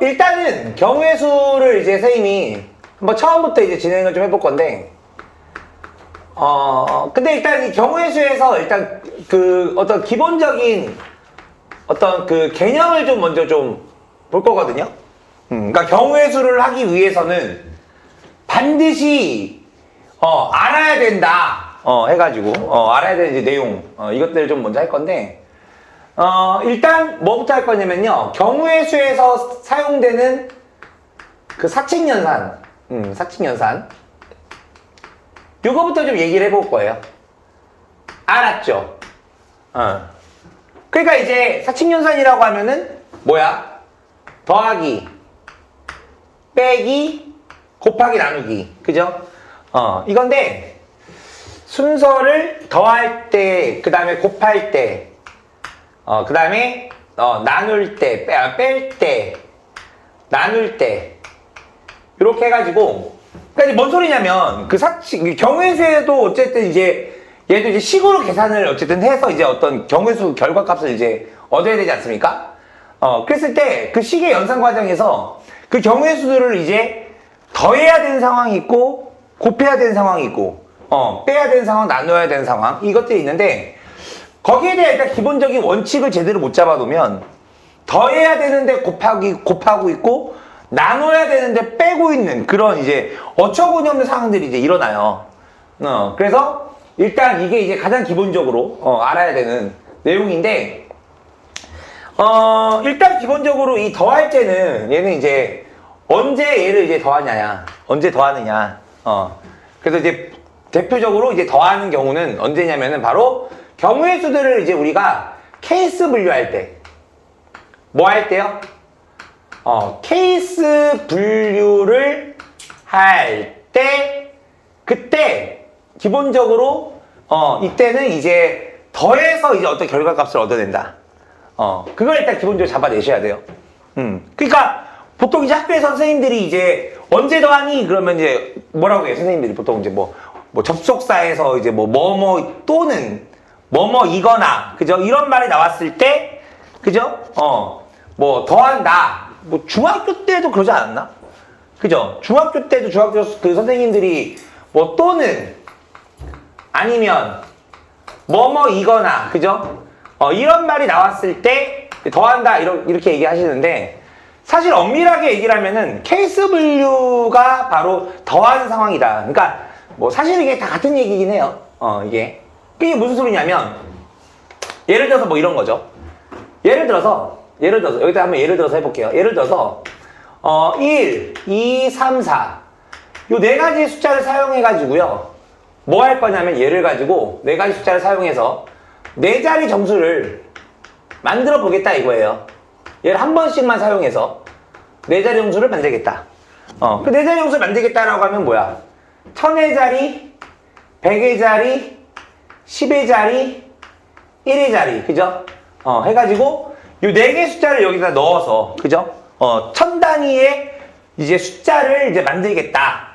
일단은 경우의 수를 이제 선생님이 한번 처음부터 이제 진행을 좀 해볼 건데, 근데 일단 이 경우의 수에서 일단 그 어떤 기본적인 어떤 그 개념을 좀 먼저 좀 볼 거거든요. 그러니까 경우의 수를 하기 위해서는 반드시 알아야 된다. 해가지고 알아야 되는 이제 내용 이것들을 좀 먼저 할 건데, 일단 뭐부터 할 거냐면요, 경우의 수에서 사용되는 그 사칙연산, 사칙연산 요거부터 좀 얘기를 해볼 거예요. 알았죠? 그러니까 이제 사칙연산이라고 하면은 뭐야? 더하기, 빼기, 곱하기, 나누기, 그죠? 이건데 순서를 더할 때, 그 다음에 곱할 때, 그 다음에 나눌 때, 뺄 때, 나눌 때, 이렇게 해가지고, 그러니까 뭔 소리냐면 그 사칙 경우의 수에도 어쨌든 이제 얘도 이제 식으로 계산을 어쨌든 해서 이제 어떤 경우의 수 결과값을 이제 얻어야 되지 않습니까? 그랬을 때 그 식의 연산 과정에서 그 경우의 수들을 이제 더해야 되는 상황이 있고, 곱해야 되는 상황이 있고, 빼야 되는 상황, 나눠야 되는 상황, 이것들이 있는데, 거기에 대한 일단 기본적인 원칙을 제대로 못 잡아두면 더해야 되는데 곱하고 있고, 나눠야 되는데 빼고 있는 그런 이제 어처구니 없는 상황들이 이제 일어나요. 그래서 일단 이게 이제 가장 기본적으로 알아야 되는 내용인데, 일단 기본적으로 이 더할 때는 얘는 이제 언제 얘를 이제 더하냐야, 언제 더하느냐. 그래서 이제 대표적으로 이제 더하는 경우는 언제냐면은 바로 경우의 수들을 이제 우리가 케이스 분류할 때, 뭐 할 때요? 케이스 분류를 할 때, 그때 기본적으로 이때는 이제 더해서 이제 어떤 결과값을 얻어낸다. 그걸 일단 기본적으로 잡아내셔야 돼요. 그러니까 보통 이제 학교에서 선생님들이 이제 언제 더하니? 그러면 이제 뭐라고 해요? 선생님들이 보통 이제 뭐 접속사에서 이제 뭐뭐 또는 뭐뭐이거나, 그죠? 이런 말이 나왔을 때, 그죠? 뭐 더한다. 뭐 중학교 때도 그러지 않았나? 그죠? 중학교 때도 중학교 그 선생님들이 뭐 또는 아니면 뭐뭐이거나, 그죠? 이런 말이 나왔을 때 더한다 이렇게 얘기하시는데, 사실 엄밀하게 얘기를 하면은 케이스 분류가 바로 더하는 상황이다. 그러니까 뭐 사실 이게 다 같은 얘기긴 해요. 이게 무슨 소리냐면, 예를 들어서 뭐 이런 거죠. 예를 들어서 여기다 한번 예를 들어서 해볼게요. 예를 들어서 1, 2, 3, 4 요 네 가지 숫자를 사용해 가지고요, 뭐 할 거냐면 얘를 가지고 네 가지 숫자를 사용해서 네 자리 정수를 만들어 보겠다 이거예요. 얘를 한 번씩만 사용해서 네 자리 정수를 만들겠다. 그 네 자리 정수를 만들겠다라고 하면 뭐야? 1000의 자리, 100의 자리, 10의 자리, 1의 자리, 그죠? 해가지고 요 네 개 숫자를 여기다 넣어서, 그죠? 1000 단위의 이제 숫자를 이제 만들겠다.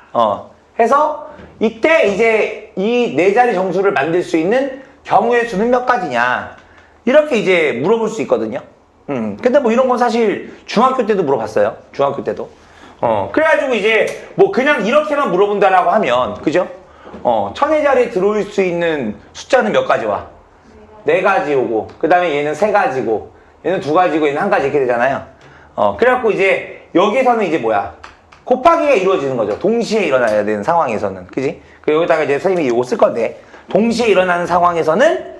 해서 이때 이제 이 네 자리 정수를 만들 수 있는 경우의 수는 몇 가지냐, 이렇게 이제 물어볼 수 있거든요. 근데 뭐 이런 건 사실 중학교 때도 물어봤어요. 중학교 때도. 그래가지고 이제 뭐 그냥 이렇게만 물어본다라고 하면, 그죠? 1000의 자리에 들어올 수 있는 숫자는 몇 가지와? 네 가지 오고, 그 다음에 얘는 세 가지고, 얘는 두 가지고, 얘는 한 가지 이렇게 되잖아요. 그래갖고 이제 여기서는 이제 뭐야? 곱하기가 이루어지는 거죠. 동시에 일어나야 되는 상황에서는. 그지? 여기다가 이제 선생님이 이거 쓸 건데, 동시에 일어나는 상황에서는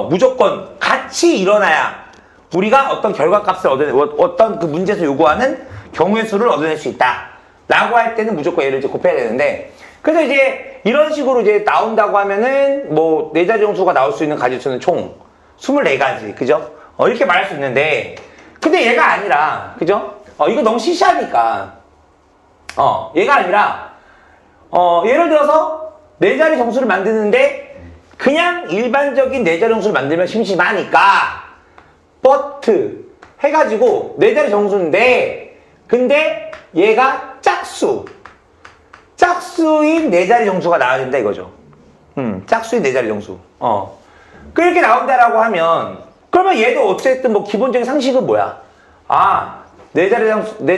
무조건 같이 일어나야 우리가 어떤 결과값을 어떤 그 문제에서 요구하는 경우의 수를 얻어낼 수 있다 라고 할 때는 무조건 얘를 이제 곱해야 되는데, 그래서 이제 이런 식으로 이제 나온다고 하면은 뭐 네 자리 정수가 나올 수 있는 가지수는 총 24가지, 그죠? 이렇게 말할 수 있는데, 근데 얘가 아니라, 그죠? 이거 너무 시시하니까 얘가 아니라 예를 들어서 네 자리 정수를 만드는데 그냥 일반적인 네 자리 정수를 만들면 심심하니까 but 해가지고 네 자리 정수인데, 근데 얘가 짝수인 네 자리 정수가 나와야 된다 이거죠. 짝수인 네 자리 정수. 그렇게 나온다라고 하면, 그러면 얘도 어쨌든 뭐 기본적인 상식은 뭐야? 네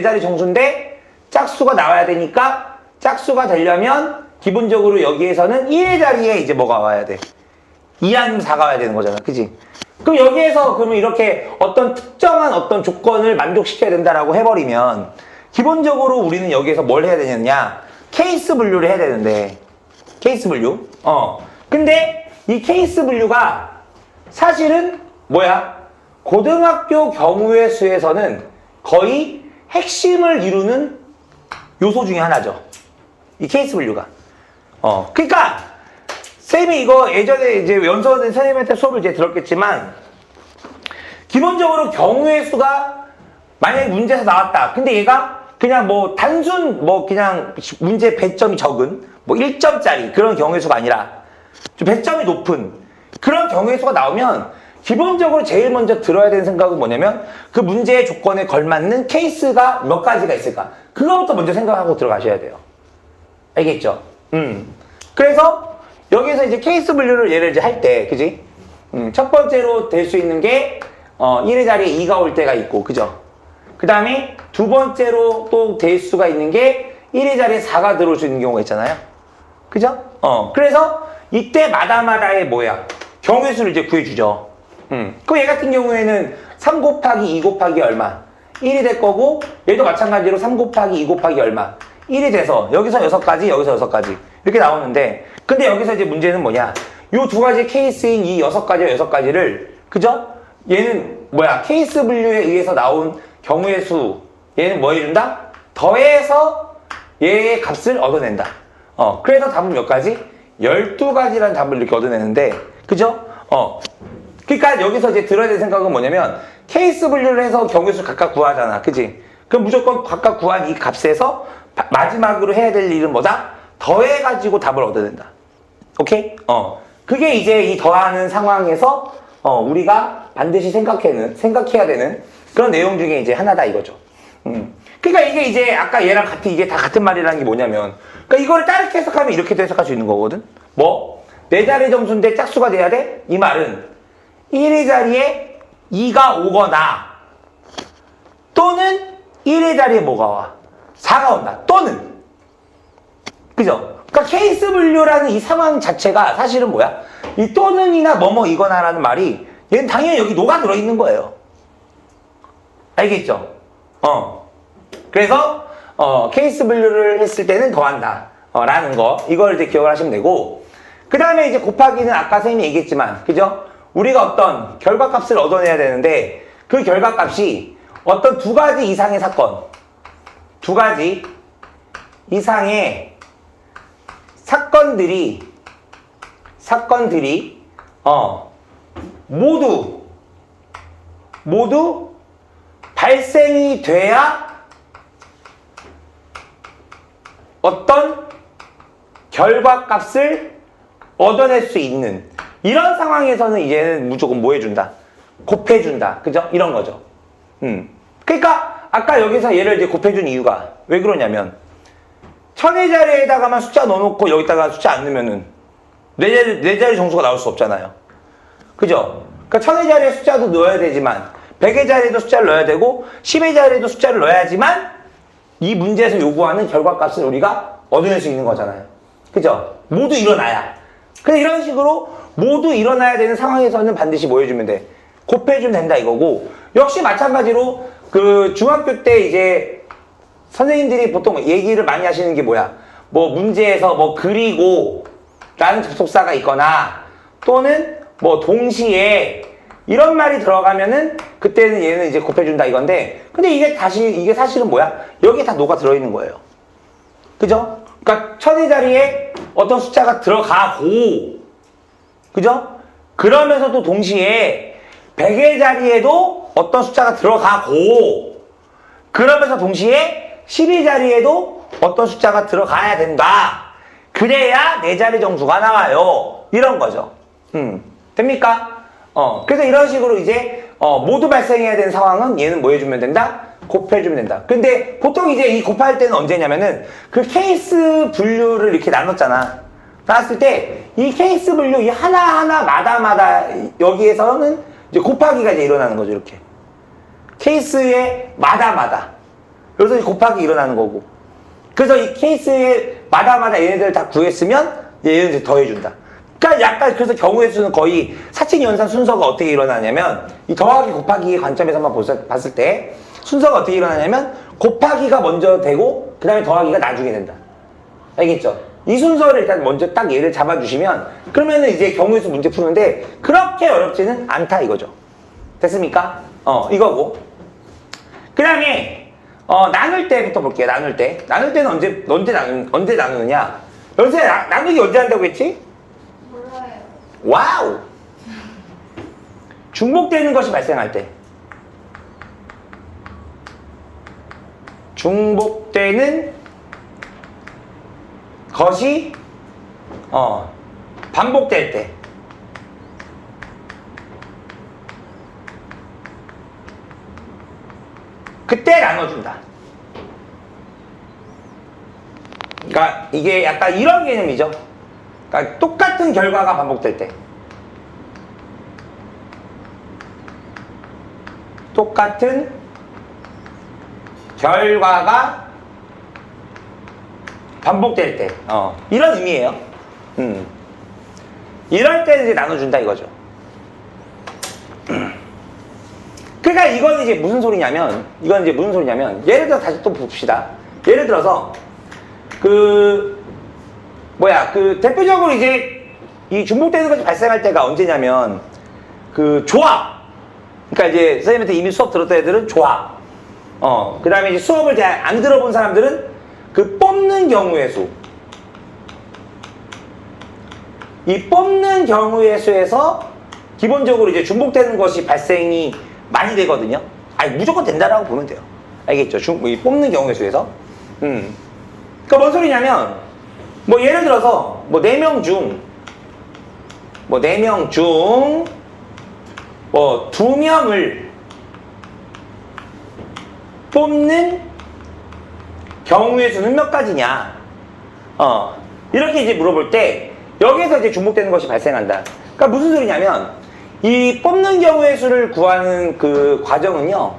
자리 정수인데 짝수가 나와야 되니까 짝수가 되려면 기본적으로 여기에서는 1의 자리에 이제 뭐가 와야 돼? 2 아니면 4가 와야 되는 거잖아. 그지? 그럼 여기에서 그러면 이렇게 어떤 특정한 어떤 조건을 만족시켜야 된다라고 해버리면 기본적으로 우리는 여기에서 뭘 해야 되느냐? 케이스 분류를 해야 되는데 케이스 분류? 근데 이 케이스 분류가 사실은 뭐야? 고등학교 경우의 수에서는 거의 핵심을 이루는 요소 중에 하나죠. 이 케이스 분류가. 그러니까 쌤이 이거 예전에 이제 연수원 선생님한테 수업을 이제 들었겠지만 기본적으로 경우의 수가 만약에 문제에서 나왔다. 근데 얘가 그냥 뭐 단순 뭐 그냥 문제 배점이 적은 뭐 1점짜리 그런 경우의 수가 아니라 좀 배점이 높은 그런 경우의 수가 나오면 기본적으로 제일 먼저 들어야 되는 생각은 뭐냐면 그 문제의 조건에 걸맞는 케이스가 몇 가지가 있을까? 그거부터 먼저 생각하고 들어가셔야 돼요. 알겠죠? 그래서 여기서 이제 케이스 분류를 예를 이제 할 때, 그지? 첫 번째로 될 수 있는 게 1의 자리에 2가 올 때가 있고, 그죠? 그 다음에 두 번째로 또 될 수가 있는 게 1의 자리에 4가 들어올 수 있는 경우가 있잖아요. 그죠? 그래서 이때마다의 뭐야? 경우의 수를 이제 구해주죠. 그럼 얘 같은 경우에는 3 곱하기 2 곱하기 얼마? 1이 될 거고, 얘도 마찬가지로 3 곱하기 2 곱하기 얼마? 1이 돼서 여기서 6가지, 여기서 6가지 이렇게 나오는데 근데 여기서 이제 문제는 뭐냐? 요 두 가지 케이스인 이 6가지와 6가지를 그죠? 얘는 뭐야? 케이스 분류에 의해서 나온 경우의 수 얘는 뭐 해준다? 더해서 얘의 값을 얻어낸다. 그래서 답은 몇 가지? 12가지라는 답을 이렇게 얻어내는데 그죠? 그러니까 여기서 이제 들어야 될 생각은 뭐냐면 케이스 분류를 해서 경우의 수 각각 구하잖아. 그지? 그럼 무조건 각각 구한 이 값에서 마지막으로 해야 될 일은 뭐다? 더해가지고 답을 얻어낸다. 오케이? 그게 이제 이 더하는 상황에서 우리가 반드시 생각해야 되는 그런 내용 중에 이제 하나다 이거죠. 그러니까 이게 이제 아까 얘랑 이게 다 같은 말이라는 게 뭐냐면 그러니까 이거를 다르게 해석하면 이렇게도 해석할 수 있는 거거든. 뭐? 네 자리 점수인데 짝수가 돼야 돼? 이 말은 1의 자리에 2가 오거나 또는 1의 자리에 뭐가 와? 4가 온다. 또는 그죠? 그러니까 케이스 분류라는 이 상황 자체가 사실은 뭐야? 이 또는이나 뭐뭐 이거나라는 말이 얘는 당연히 여기 녹아 들어있는 거예요. 알겠죠? 그래서 케이스 분류를 했을 때는 더한다 라는 거 이걸 이제 기억을 하시면 되고 그 다음에 이제 곱하기는 아까 선생님이 얘기했지만 그죠? 우리가 어떤 결과값을 얻어내야 되는데 그 결과값이 어떤 두 가지 이상의 사건 두 가지 이상의 사건들이 모두 발생이 돼야 어떤 결과값을 얻어낼 수 있는 이런 상황에서는 이제는 무조건 뭐 해준다? 곱해준다. 그죠? 이런 거죠. 그러니까 아까 여기서 얘를 이제 곱해준 이유가 왜 그러냐면 천의 자리에다가만 숫자 넣어놓고 여기다가 숫자 안 넣으면은 네 자리 정수가 나올 수 없잖아요. 그죠? 그러니까 천의 자리에 숫자도 넣어야 되지만 100의 자리에도 숫자를 넣어야 되고 10의 자리에도 숫자를 넣어야지만 이 문제에서 요구하는 결과값을 우리가 얻어낼 수 있는 거잖아요. 그죠? 모두 일어나야. 근데 이런 식으로 모두 일어나야 되는 상황에서는 반드시 뭐 해주면 돼? 곱해주면 된다 이거고 역시 마찬가지로 그 중학교 때 이제 선생님들이 보통 얘기를 많이 하시는 게 뭐야? 뭐 문제에서 뭐 그리고 라는 접속사가 있거나 또는 뭐 동시에 이런 말이 들어가면은 그때는 얘는 이제 곱해준다 이건데 근데 이게 사실은 뭐야? 여기에 다 녹아 들어있는 거예요. 그죠? 그러니까 천의 자리에 어떤 숫자가 들어가고 그죠? 그러면서도 동시에 100의 자리에도 어떤 숫자가 들어가고 그러면서 동시에 10의 자리에도 어떤 숫자가 들어가야 된다. 그래야 네 자리 정수가 나와요. 이런 거죠. 됩니까? 그래서 이런 식으로 이제 모두 발생해야 되는 상황은 얘는 뭐 해주면 된다? 곱해주면 된다. 근데 보통 이제 이 곱할 때는 언제냐면은 그 케이스 분류를 이렇게 나눴잖아. 나눴을 때 이 케이스 분류 이 하나하나마다 여기에서는 이제 곱하기가 이제 일어나는 거죠. 이렇게. 케이스의 마다마다. 그래서 곱하기 일어나는 거고. 그래서 이 케이스의 마다마다 얘네들 다 구했으면 얘네들 더해준다. 그러니까 약간 그래서 경우의 수는 거의 사칙연산 순서가 어떻게 일어나냐면 이 더하기 곱하기의 관점에서만 봤을 때 순서가 어떻게 일어나냐면 곱하기가 먼저 되고 그 다음에 더하기가 나중에 된다. 알겠죠? 이 순서를 일단 먼저 딱 얘를 잡아주시면 그러면은 이제 경우의 수 문제 푸는데 그렇게 어렵지는 않다 이거죠. 됐습니까? 이거고. 그 다음에 나눌 때부터 볼게요. 나눌 때. 나눌 때는 언제 나누느냐? 연세 나누기 언제 한다고 했지? 몰라요. 와우! 중복되는 것이 발생할 때. 중복되는 것이 반복될 때. 그때 나눠준다. 그러니까 이게 약간 이런 개념이죠. 그러니까 똑같은 결과가 반복될 때. 똑같은 결과가 반복될 때. 이런 의미예요. 이럴 때 이제 나눠준다 이거죠. 그러니까 이건 이제 무슨 소리냐면, 예를 들어 다시 또 봅시다. 예를 들어서, 대표적으로 이제 이 중복되는 것이 발생할 때가 언제냐면, 조합. 그러니까 이제 선생님한테 이미 수업 들었던 애들은 조합. 그 다음에 이제 수업을 잘 안 들어본 사람들은 뽑는 경우의 수. 이 뽑는 경우의 수에서 기본적으로 이제 중복되는 것이 발생이 많이 되거든요. 아니, 무조건 된다라고 보면 돼요. 알겠죠? 이 뽑는 경우의 수에서. 그러니까 뭔 소리냐면, 예를 들어서, 4명 중, 2명을 뽑는 경우의 수는 몇 가지냐? 이렇게 이제 물어볼 때, 여기에서 이제 중복되는 것이 발생한다. 그러니까 무슨 소리냐면, 이 뽑는 경우의 수를 구하는 그 과정은요,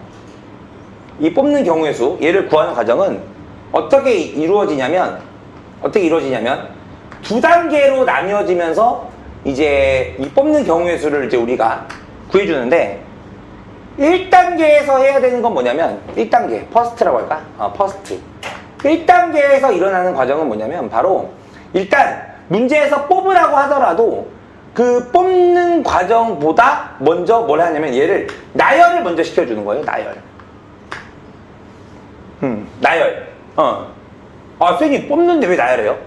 이 뽑는 경우의 수, 얘를 구하는 과정은 어떻게 이루어지냐면, 두 단계로 나뉘어지면서 이제 이 뽑는 경우의 수를 이제 우리가 구해주는데, 1단계에서 해야 되는 건 뭐냐면, 1단계, 퍼스트라고 할까? 퍼스트. 1단계에서 일어나는 과정은 뭐냐면, 바로, 일단, 문제에서 뽑으라고 하더라도, 그 뽑는 과정보다 먼저 뭘 하냐면, 얘를, 나열을 먼저 시켜주는 거예요, 나열. 나열. 선생님, 뽑는데 왜 나열해요?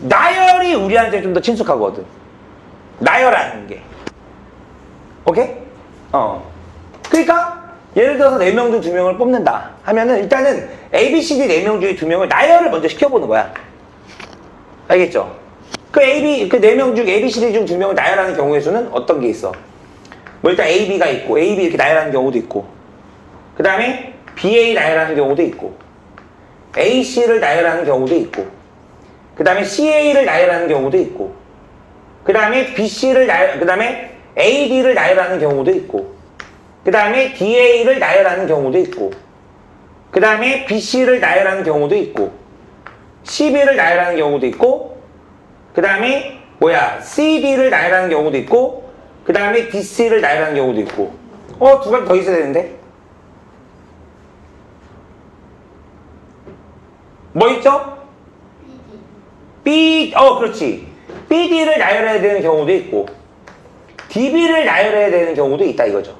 나열이 우리한테 좀 더 친숙하거든. 나열하는 게. 오케이? 그러니까 예를 들어서 4명 중 2명을 뽑는다 하면은 일단은 A, B, C, D 4명 중에 2명을 나열을 먼저 시켜보는 거야. 알겠죠? 그 4명 중 A, B, C, D 중 2명을 나열하는 경우의 수는 어떤 게 있어? 일단 A, B가 있고 A, B 이렇게 나열하는 경우도 있고 그 다음에 B, A 나열하는 경우도 있고 A, C를 나열하는 경우도 있고 그 다음에 C, A를 나열하는 경우도 있고 그 다음에 B, C를 그 다음에 A, D를 나열하는 경우도 있고 그 다음에 DA를 나열하는 경우도 있고 그 다음에 BC를 나열하는 경우도 있고 CB를 나열하는 경우도 있고 그 다음에 CD를 나열하는 경우도 있고 그 다음에 DC를 나열하는 경우도 있고 2가지 더 있어야 되는데 뭐 있죠? 그렇지. BD를 나열해야 되는 경우도 있고 DB를 나열해야 되는 경우도 있다 이거죠.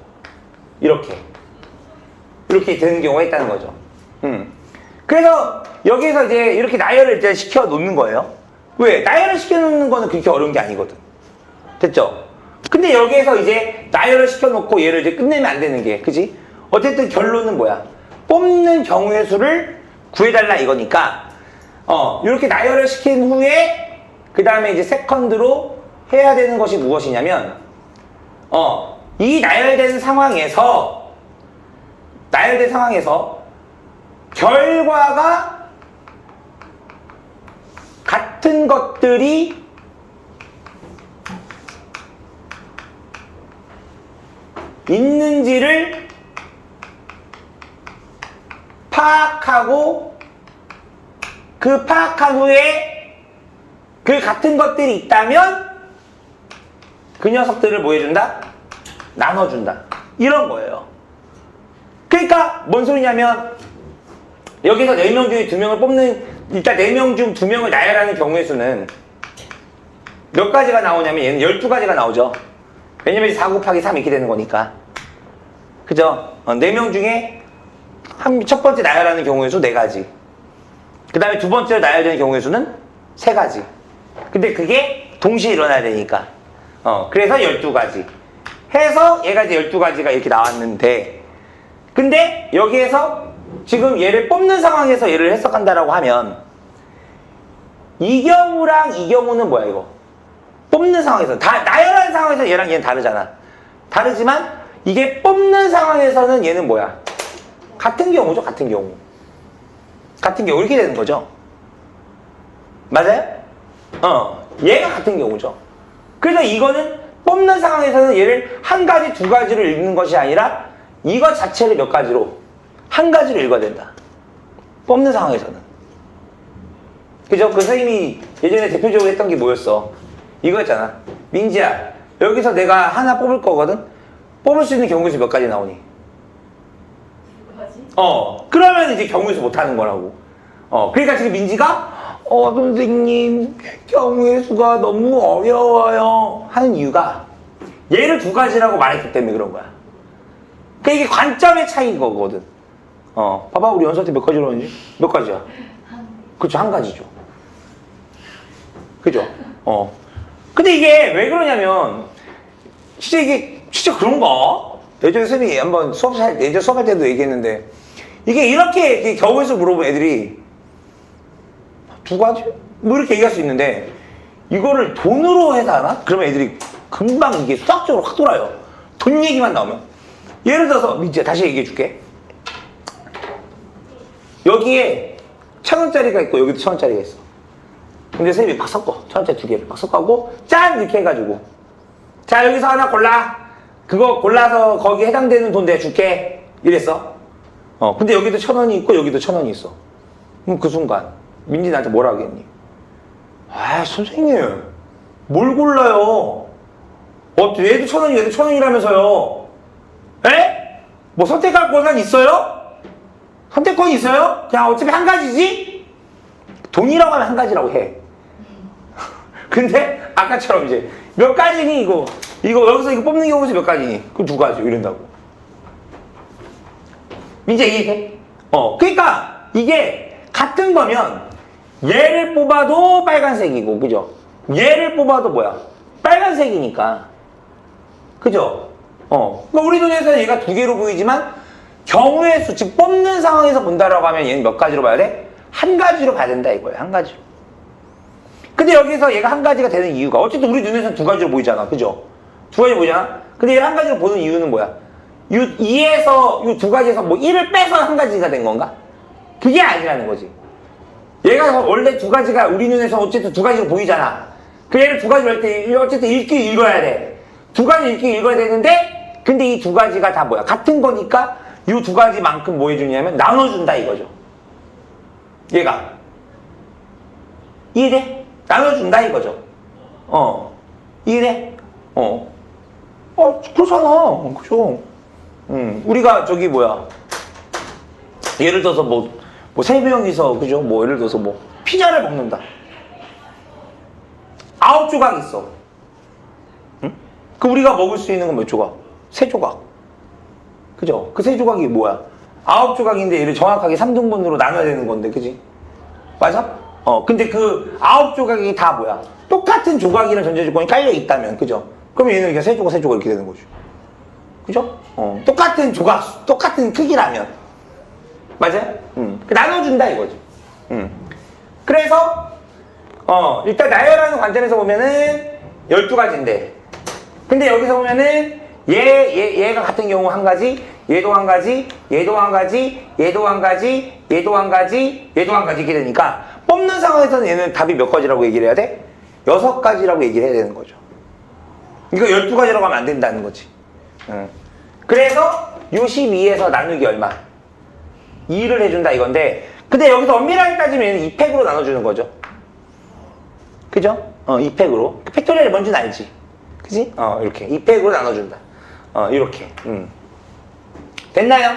이렇게 되는 경우가 있다는 거죠. 그래서 여기서 이제 이렇게 나열을 이제 시켜 놓는 거예요. 왜? 나열을 시켜 놓는 거는 그렇게 어려운 게 아니거든. 됐죠? 근데 여기에서 이제 나열을 시켜 놓고 얘를 이제 끝내면 안 되는 게, 그지? 어쨌든 결론은 뭐야? 뽑는 경우의 수를 구해달라 이거니까, 이렇게 나열을 시킨 후에, 그 다음에 이제 세컨드로 해야 되는 것이 무엇이냐면, 이 나열된 상황에서 결과가 같은 것들이 있는지를 파악하고 그 파악한 후에 그 같은 것들이 있다면 그 녀석들을 뭐 해준다? 나눠준다. 이런 거예요. 그러니까 뭔 소리냐면 여기서 4명 중에 2명을 뽑는, 일단 4명 중 2명을 나열하는 경우의 수는 몇 가지가 나오냐면 얘는 12가지가 나오죠. 왜냐면 4 곱하기 3 이렇게 되는 거니까. 그죠? 4명 중에 첫 번째 나열하는 경우의 수 4가지. 그 다음에 두 번째로 나열되는 경우의 수는 3가지. 근데 그게 동시에 일어나야 되니까. 그래서 12가지. 해서 얘가 이제 12가지가 이렇게 나왔는데, 근데 여기에서 지금 얘를 뽑는 상황에서 얘를 해석한다라고 하면, 이 경우랑 이 경우는 뭐야, 이거? 뽑는 상황에서. 나열하는 상황에서 얘랑 얘는 다르잖아. 다르지만, 이게 뽑는 상황에서는 얘는 뭐야? 같은 경우죠, 같은 경우. 같은 경우. 이렇게 되는 거죠. 맞아요? 얘가 같은 경우죠. 그래서 이거는 뽑는 상황에서는 얘를 한 가지, 두 가지로 읽는 것이 아니라 이거 자체를 몇 가지로? 한 가지로 읽어야 된다. 뽑는 상황에서는. 그죠? 그 선생님이 예전에 대표적으로 했던 게 뭐였어? 이거였잖아. 민지야, 여기서 내가 하나 뽑을 거거든? 뽑을 수 있는 경우수 몇 가지 나오니? 그러면 이제 경우수 못 하는 거라고. 그러니까 지금 민지가 선생님, 경우의 수가 너무 어려워요 하는 이유가 얘를 2가지라고 말했기 때문에 그런 거야. 그러니까 이게 관점의 차이인 거거든. 봐봐, 우리 연수할 때 몇 가지로 하는지? 몇 가지야? 그쵸, 한 가지죠. 그죠? 근데 이게 왜 그러냐면, 진짜 그런가? 예전에 선생님이 한번 예전 수업할 때도 얘기했는데, 이게 이렇게 경우의 수 물어보면 애들이 2가지? 뭐 이렇게 얘기할 수 있는데, 이거를 돈으로 해서 하나? 그러면 애들이 금방 이게 수학적으로 확 돌아요. 돈 얘기만 나오면. 예를 들어서, 민지야, 다시 얘기해 줄게. 여기에 1,000원짜리가 있고, 여기도 1,000원짜리가 있어. 근데 선생님이 막 섞어. 1,000원짜리 2개를 막 섞어하고, 짠! 이렇게 해가지고. 자, 여기서 하나 골라. 그거 골라서 거기에 해당되는 돈 내가 줄게. 이랬어. 근데 여기도 1,000원이 있고, 여기도 1,000원이 있어. 그럼 그 순간, 민지 나한테 뭐라 하겠니? 아, 선생님, 뭘 골라요? 얘도 1,000원이, 얘도 1,000원이라면서요. 에? 뭐 선택할 권한 있어요? 선택권이 있어요? 그냥 어차피 한 가지지? 돈이라고 하면 한 가지라고 해. 근데 아까처럼 이제 몇 가지니 이거 여기서 이거 뽑는 경우에서 몇 가지니? 그럼 2가지 이런다고. 민지 이해해? 그러니까 이게 같은 거면 얘를 뽑아도 빨간색이고, 그죠? 얘를 뽑아도 뭐야? 빨간색이니까. 그죠? 그러니까 우리 눈에서 얘가 2개로 보이지만 경우의 수, 즉 뽑는 상황에서 본다라고 하면 얘는 몇 가지로 봐야 돼? 한 가지로 봐야 된다 이거예요. 한 가지로. 근데 여기서 얘가 한 가지가 되는 이유가, 어쨌든 우리 눈에서는 2가지로 보이잖아. 그죠? 2가지로 보이잖아? 근데 얘를 한 가지로 보는 이유는 뭐야? 2에서, 이 2가지에서 뭐 1을 빼서 한 가지가 된 건가? 그게 아니라는 거지. 얘가 원래 2가지가 우리 눈에서 어쨌든 2가지로 보이잖아. 그 얘를 2가지로 할 때 어쨌든 읽어야 돼. 2가지 읽어야 되는데, 근데 이 2가지가 다 뭐야? 같은 거니까 이 2가지만큼 뭐 해주냐면 나눠준다 이거죠. 얘가. 이해돼? 나눠준다 이거죠. 이해돼? 그렇잖아. 그죠? 우리가 저기 뭐야. 예를 들어서 뭐 3명이서, 그죠? 뭐 예를 들어서 뭐 피자를 먹는다. 9조각 있어. 응? 그 우리가 먹을 수 있는 건 몇 조각? 3조각. 그죠? 그 3조각이 뭐야? 9조각인데 얘를 정확하게 3등분으로 나눠야 되는 건데, 그지? 맞아? 근데 그 9조각이 다 뭐야? 똑같은 조각이라는 전제조건이 깔려 있다면, 그죠? 그러면 얘는 그냥 3조각 이렇게 되는 거죠. 그죠? 똑같은 조각, 똑같은 크기라면. 맞아요? 나눠준다 이거죠. 그래서, 일단 나열하는 관점에서 보면은 12가지인데. 근데 여기서 보면은 얘가 같은 경우 한 가지, 얘도 한 가지, 얘도 한 가지, 얘도 한 가지, 얘도 한 가지, 얘도 한 가지 이렇게 되니까 뽑는 상황에서는 얘는 답이 몇 가지라고 얘기를 해야 돼? 6가지라고 얘기를 해야 되는 거죠. 이거 12가지라고 하면 안 된다는 거지. 그래서 62에서 나누기 얼마? 2를 해준다 이건데, 근데 여기서 엄밀하게 따지면 2팩으로 나눠주는 거죠. 그죠? 2팩으로. 팩토리얼이 뭔지는 알지? 그지? 이렇게. 2팩으로 나눠준다. 이렇게. 됐나요?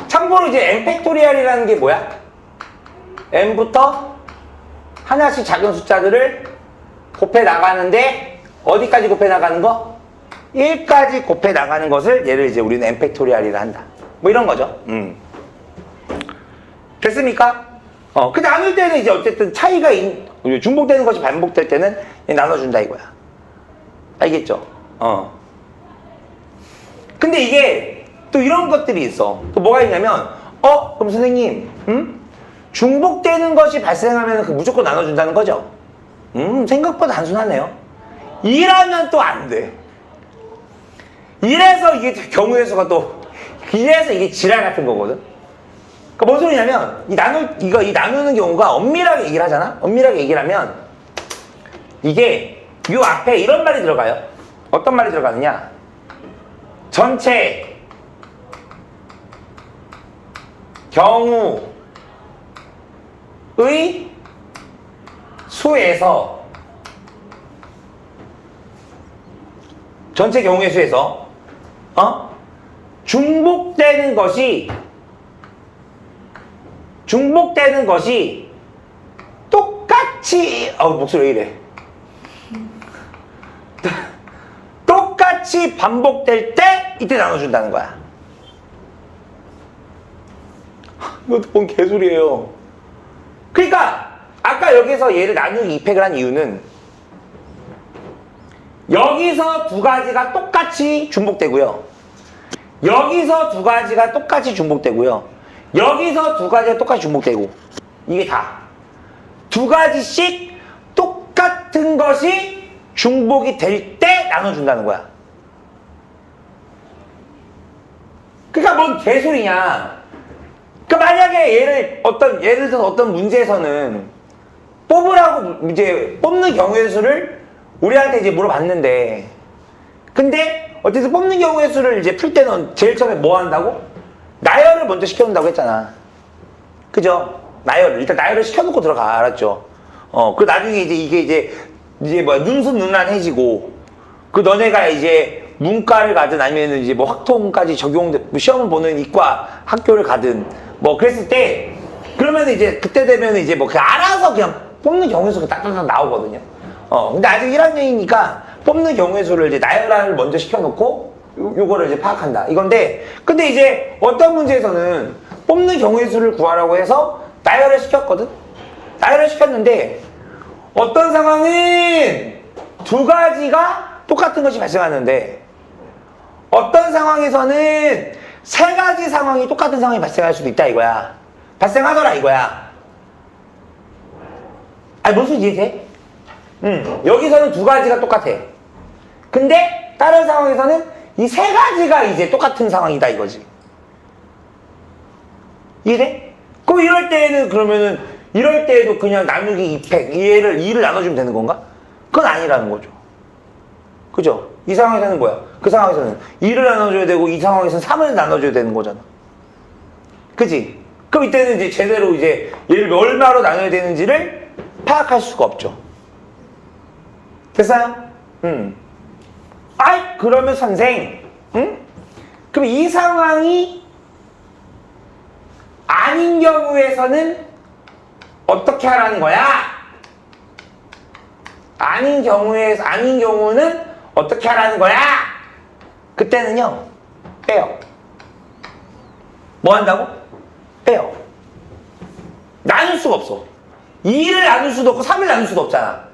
참고로 이제 n 팩토리얼이라는 게 뭐야? n부터 하나씩 작은 숫자들을 곱해 나가는데, 어디까지 곱해 나가는 거? 1까지 곱해 나가는 것을 얘를 이제 우리는 n 팩토리얼이라 한다. 뭐 이런 거죠. 됐습니까? 근데 나눌 때는 이제 어쨌든 차이가 중복되는 것이 반복될 때는 나눠준다 이거야. 알겠죠? 근데 이게 또 이런 것들이 있어. 또 뭐가 있냐면, 그럼 선생님, 중복되는 것이 발생하면 그 무조건 나눠준다는 거죠? 생각보다 단순하네요. 이라면 또 안 돼. 이래서 이게 경우의 수가 이래서 이게 지랄 같은 거거든? 그러니까 뭔 소리냐면, 이 나누는 경우가 엄밀하게 얘기를 하잖아? 엄밀하게 얘기를 하면, 이게, 요 앞에 이런 말이 들어가요. 어떤 말이 들어가느냐? 전체, 경우의 수에서, 전체 경우의 수에서, 중복되는 것이 똑같이, 목소리 왜 이래? 똑같이 반복될 때, 이때 나눠준다는 거야. 이것도 뭔 개소리예요. 그러니까, 아까 여기서 얘를 나누기 2팩을 한 이유는, 여기서 두 가지가 똑같이 중복되고요. 여기서 두 가지가 똑같이 중복되고요. 여기서 두 가지가 똑같이 중복되고. 이게 다. 두 가지씩 똑같은 것이 중복이 될 때 나눠준다는 거야. 그러니까 뭔 개소리냐. 그러니까 만약에 예를 들어서 어떤 문제에서는 뽑으라고 이제 뽑는 경우의 수를 우리한테 이제 물어봤는데, 근데 어쨌든 뽑는 경우의 수를 이제 풀 때는 제일 처음에 뭐 한다고? 나열을 먼저 시켜놓는다고 했잖아. 그죠? 일단 나열을 시켜놓고 들어가. 알았죠? 그 나중에 이게 뭐야, 능수능란해지고, 그 너네가 이제 문과를 가든 아니면 이제 뭐 확통까지 시험을 보는 이과 학교를 가든, 뭐 그랬을 때, 그러면 이제 그때 되면 이제 뭐 그냥 알아서 그냥 뽑는 경우의 수가 딱딱딱 나오거든요. 근데 아직 1학년이니까 뽑는 경우의 수를 이제 나열을 먼저 시켜놓고 요거를 이제 파악한다. 이건데, 근데 이제 어떤 문제에서는 뽑는 경우의 수를 구하라고 해서 나열을 시켰거든? 나열을 시켰는데, 어떤 상황은 두 가지가 똑같은 것이 발생하는데, 어떤 상황에서는 세 가지 상황이 똑같은 상황이 발생할 수도 있다 이거야. 발생하더라 이거야. 뭔 소리지 이해돼? 여기서는 두 가지가 똑같아. 근데 다른 상황에서는 이 세 가지가 이제 똑같은 상황이다 이거지. 이해돼? 그럼 이럴 때에도 그냥 나누기 2팩, 얘를 2를 나눠주면 되는 건가? 그건 아니라는 거죠. 그죠? 이 상황에서는 뭐야? 그 상황에서는 2를 나눠줘야 되고, 이 상황에서는 3을 나눠줘야 되는 거잖아. 그지? 그럼 이때는 이제 제대로 이제 얘를 얼마로 나눠야 되는지를 파악할 수가 없죠. 됐어요? 그러면 선생, 그럼 이 상황이 아닌 경우에서는 어떻게 하라는 거야? 아닌 경우는 어떻게 하라는 거야? 그때는요, 빼요. 뭐 한다고? 빼요. 나눌 수가 없어. 2를 나눌 수도 없고 3을 나눌 수도 없잖아.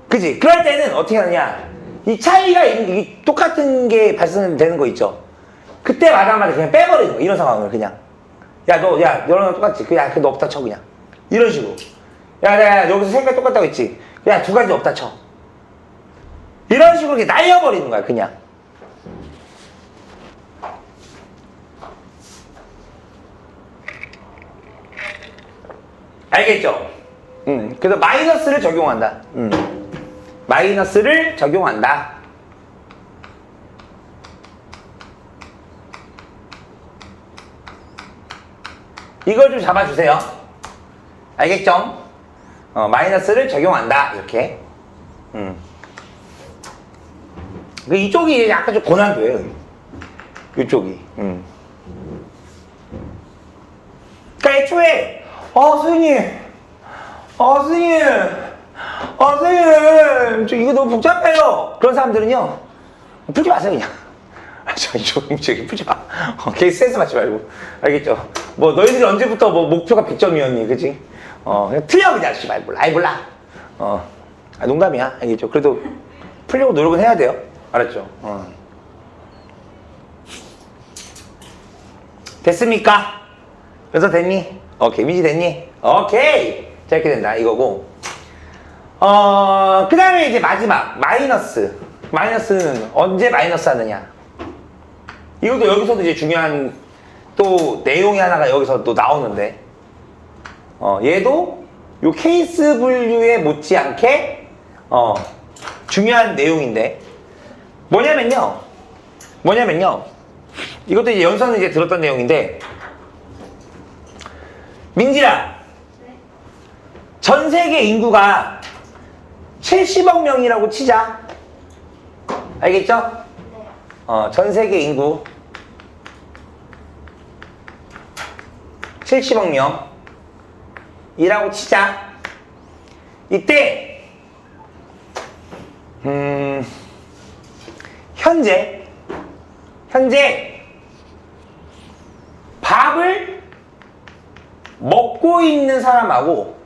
그지? 그럴 때는 어떻게 하느냐? 이 차이가 이 똑같은 게 발생되는 거 있죠? 그때마다 그냥 빼버리는 거. 이런 상황을 그냥. 너랑 똑같지? 너 없다 쳐, 그냥. 이런 식으로. 내가 여기서 색깔 똑같다고 했지? 두 가지 없다 쳐. 이런 식으로 이렇게 날려버리는 거야, 그냥. 알겠죠? 그래서 마이너스를 적용한다. 마이너스를 적용한다. 이걸 좀 잡아주세요. 알겠죠? 마이너스를 적용한다. 이렇게. 이쪽이 약간 좀 고난도예요. 이쪽이. 그러니까 애초에 선생님 이거 너무 복잡해요. 그런 사람들은요 풀지 마세요. 그냥 저기 풀지 마. 걔 스트레스 받지 말고. 알겠죠? 뭐 너희들이 언제부터 뭐 목표가 100점이었니, 그치? 그냥 틀려 그냥 씨발 몰라. 아이 몰라. 농담이야. 알겠죠? 그래도 풀려고 노력은 해야 돼요. 알았죠? 됐습니까? 연서 됐니? 오케이. 민지 됐니? 오케이. 자, 이렇게 된다. 이거고. 그 다음에 이제 마지막. 마이너스. 마이너스는 언제 마이너스 하느냐? 이것도 여기서도 이제 중요한 또 내용이 하나가 여기서 또 나오는데, 얘도 요 케이스 분류에 못지않게, 중요한 내용인데, 뭐냐면요. 이것도 이제 연서는 이제 들었던 내용인데, 민지야, 네. 전 세계 인구가 70억 명이라고 치자. 알겠죠? 네. 전 세계 인구 70억 명이라고 치자. 이때 현재 밥을 먹고 있는 사람하고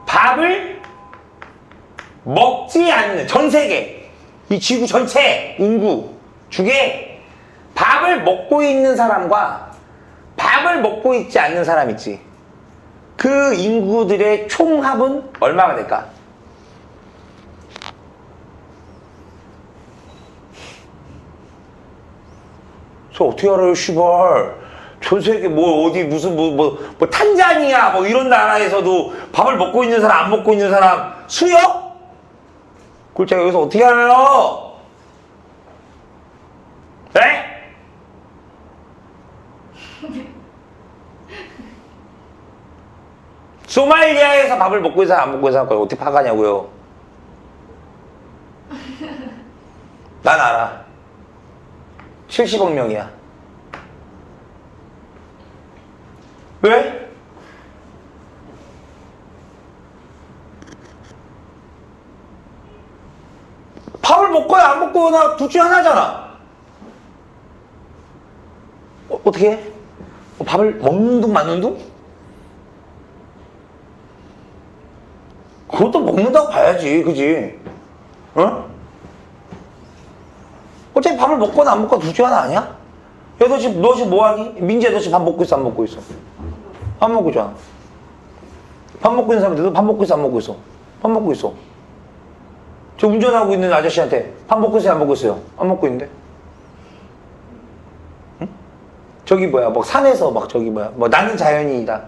밥을 먹지 않는 전 세계 이 지구 전체 인구 중에 밥을 먹고 있는 사람과 밥을 먹고 있지 않는 사람 있지. 그 인구들의 총합은 얼마가 될까? 저 어떻게 알아요, 씨발. 전 세계 뭐 어디 무슨 뭐 탄자니아 뭐 이런 나라에서도 밥을 먹고 있는 사람 안 먹고 있는 사람 수요? 그걸 제가 여기서 어떻게 알아요? 네? 소말리아에서 밥을 먹고 있는 사람 안 먹고 있는 사람 어떻게 파가냐고요? 난 알아. 70억 명이야. 왜? 밥을 먹거나 안 먹거나 둘 중 하나잖아. 어떻게 해? 밥을 먹는 둥 마는 둥? 그것도 먹는다고 봐야지, 그지? 어차피 밥을 먹거나 안 먹거나 둘 중 하나 아니야? 야, 너 지금 뭐하니? 민지야, 너 지금 밥 먹고 있어, 안 먹고 있어? 밥 먹고 있잖아. 밥 먹고 있는 사람인데 너 밥 먹고 있어, 안 먹고 있어? 밥 먹고 있어. 저 운전하고 있는 아저씨한테 밥 먹고 있어요, 안 먹고 있어요? 안 먹고 있는데? 응? 저기 뭐야, 막 산에서 막 저기 뭐야, 뭐 나는 자연인이다.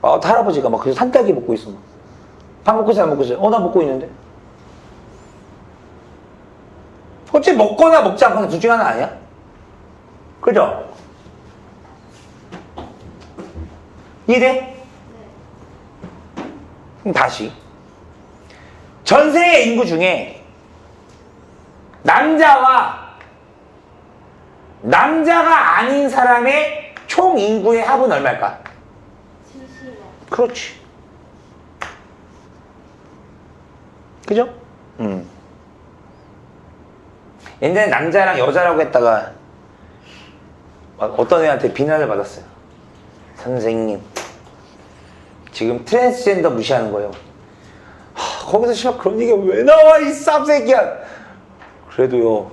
할아버지가 막 그래서 산딸기 먹고 있어. 밥 먹고 있어요, 안 먹고 있어요? 나 먹고 있는데? 어차피 먹거나 먹지 않거나 둘 중 하나 아니야? 그죠? 이해돼? 네. 그럼 다시 전 세계 인구 중에 남자가 아닌 사람의 총 인구의 합은 얼마일까? 70억. 그렇지. 그죠? 옛날에 남자랑 여자라고 했다가 어떤 애한테 비난을 받았어요. 선생님, 지금 트랜스젠더 무시하는 거예요. 거기서 씨발 그런 얘기가 왜 나와, 이 쌉새끼야. 그래도요,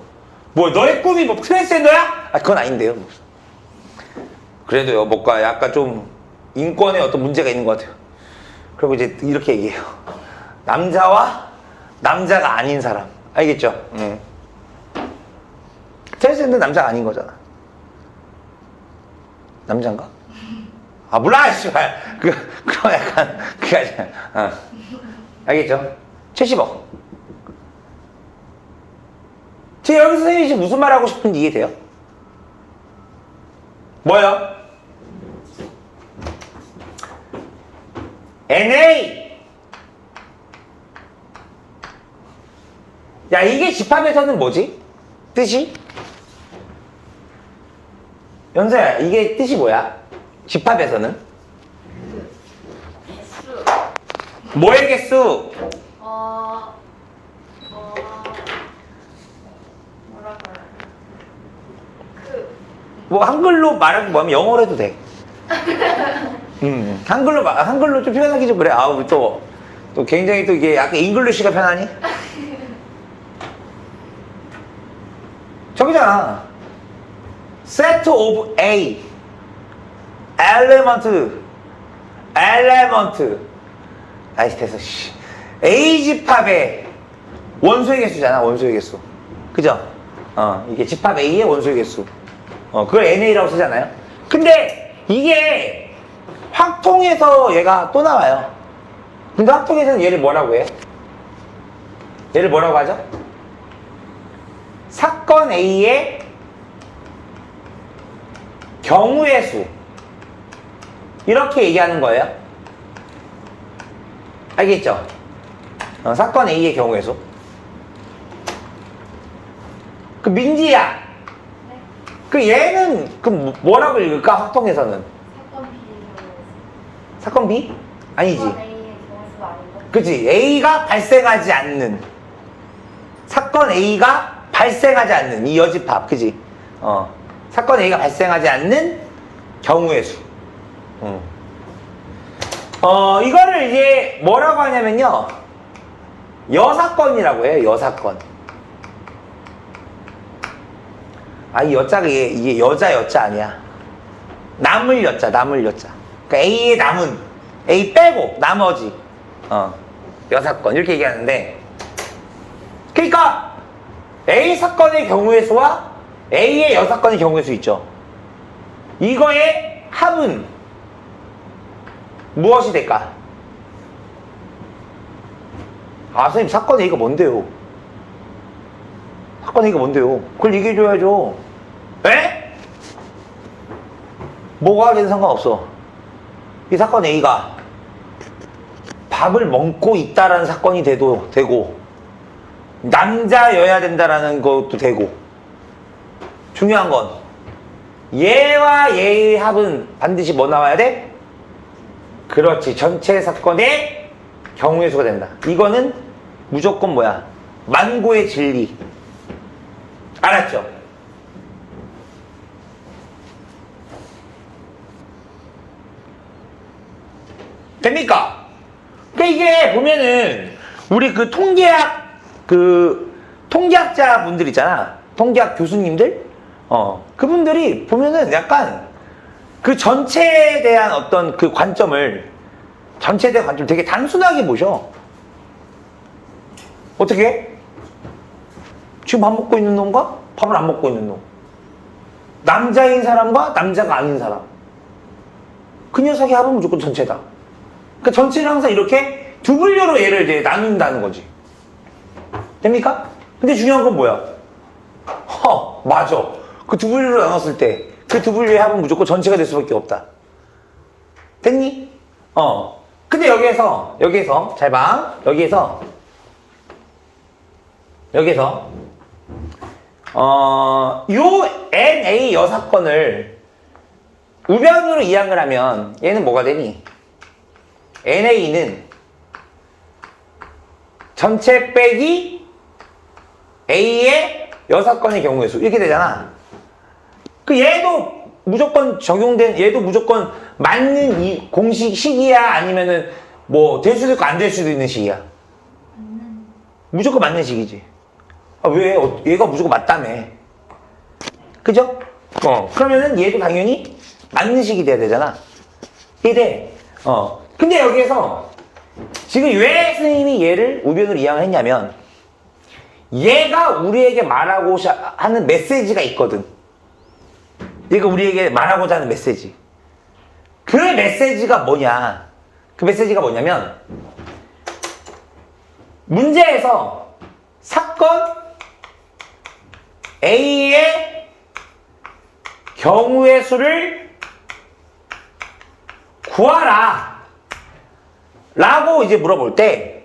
뭐 너의 꿈이 뭐 트랜스젠더야? 그건 아닌데요. 그래도요, 뭔가 약간 좀 인권에 어떤 문제가 있는 것 같아요. 그리고 이제 이렇게 얘기해요. 남자와 남자가 아닌 사람. 알겠죠? 트랜스젠더 남자가 아닌 거잖아. 남잔가? 몰라, 씨발. 그럼 약간, 그게 아니야. 알겠죠? 70억. 지금 여기서 선생님이 지금 무슨 말 하고 싶은지 이해돼요? 뭐요? NA. 야, 이게 집합에서는 뭐지? 뜻이? 연서야, 이게 뜻이 뭐야? 집합에서는? 개수. 뭐의 개수? 뭐라 그래? 그 뭐 한글로 말하기 뭐하면 영어로 해도 돼. 한글로 좀 표현하기 좀 그래. 아, 우리 또 굉장히 또 이게 약간 잉글리시가 편하니? 저기잖아. set of A. element. 아이, 됐어, 씨. A 집합의 원소의 개수잖아, 원소의 개수. 그죠? 이게 집합 A의 원소의 개수. 그걸 NA라고 쓰잖아요. 근데 이게 확통해서 얘가 또 나와요. 근데 확통해서는 얘를 뭐라고 해요? 얘를 뭐라고 하죠? 사건 A의 경우의 수. 이렇게 얘기하는 거예요. 알겠죠? 사건 A의 경우의 수. 그 민지야. 네. 그 얘는 그 뭐라고 읽을까? 확통해서는. 사건 B 경우에서. 사건 B? 아니지. 사건 A의 경우수 아닌가? 그치. A가 발생하지 않는. 사건 A가 발생하지 않는 이 여집합. 그치. 사건 A가 발생하지 않는 경우의 수. 이거를 이제 뭐라고 하냐면요. 여사건이라고 해요. 여사건. 아, 이 여자가 이게 여자 아니야. 남을 여자. 그러니까 A의 남은 A 빼고 나머지 여사건 이렇게 얘기하는데, 그러니까 A 사건의 경우의 수와 A의 여사건의 경우의 수 있죠. 이거의 합은 무엇이 될까? 아, 선생님, 사건 A가 뭔데요? 사건 A가 뭔데요? 그걸 얘기해줘야죠. 에? 뭐가 하든 상관없어. 이 사건 A가 밥을 먹고 있다라는 사건이 되고, 남자여야 된다라는 것도 되고, 중요한 건 얘와 얘의 합은 반드시 뭐 나와야 돼? 그렇지. 전체 사건의 경우의 수가 된다. 이거는 무조건 뭐야? 만고의 진리. 알았죠? 됩니까? 그러니까 이게 보면은 우리 그 통계학자 분들 있잖아. 통계학 교수님들? 그분들이 보면은 약간 그 전체에 대한 어떤 그 전체에 대한 관점을 되게 단순하게 보셔. 어떻게 해? 지금 밥 먹고 있는 놈과 밥을 안 먹고 있는 놈. 남자인 사람과 남자가 아닌 사람. 그 녀석의 합은 무조건 전체다. 그러니까 전체를 항상 이렇게 두 분류로 얘를 이제 나눈다는 거지. 됩니까? 근데 중요한 건 뭐야? 맞아. 그 두 분류로 나눴을 때 그 두 분류의 합은 무조건 전체가 될 수밖에 없다. 됐니? 근데 여기에서 잘 봐. 여기에서 요 NA 여사건을 우변으로 이항을 하면 얘는 뭐가 되니? NA는 전체 빼기 A의 여사건의 경우의 수 이렇게 되잖아. 그 얘도 무조건 맞는 이 공식 식이야? 아니면은 뭐 될 수도 있고 안 될 수도 있는 식이야? 무조건 맞는 식이지. 아, 왜? 얘가 무조건 맞다며. 그죠? 그러면은 얘도 당연히 맞는 식이 돼야 되잖아. 이래. 근데 여기에서 지금 왜 선생님이 얘를 우변으로 이항을 했냐면, 얘가 우리에게 말하고 하는 메시지가 있거든. 얘가 우리에게 말하고자 하는 메시지. 그 메시지가 뭐냐? 그 메시지가 뭐냐면, 문제에서 사건 A의 경우의 수를 구하라. 라고 이제 물어볼 때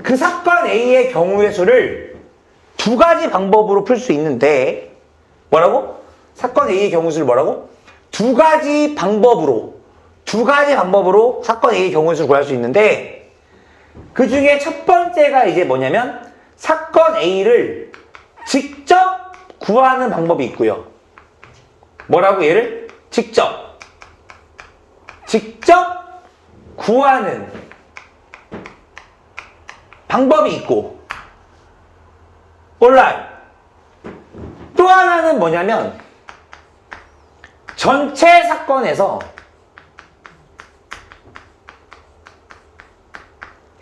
그 사건 A의 경우의 수를 두 가지 방법으로 풀 수 있는데 뭐라고? 사건 A의 경우의 수를 뭐라고? 두 가지 방법으로 사건 A의 경우의 수를 구할 수 있는데 그 중에 첫 번째가 이제 뭐냐면 사건 A를 직접 구하는 방법이 있고요. 뭐라고 얘를? 직접 구하는 방법이 있고 온라인 또 하나는 뭐냐면 전체 사건에서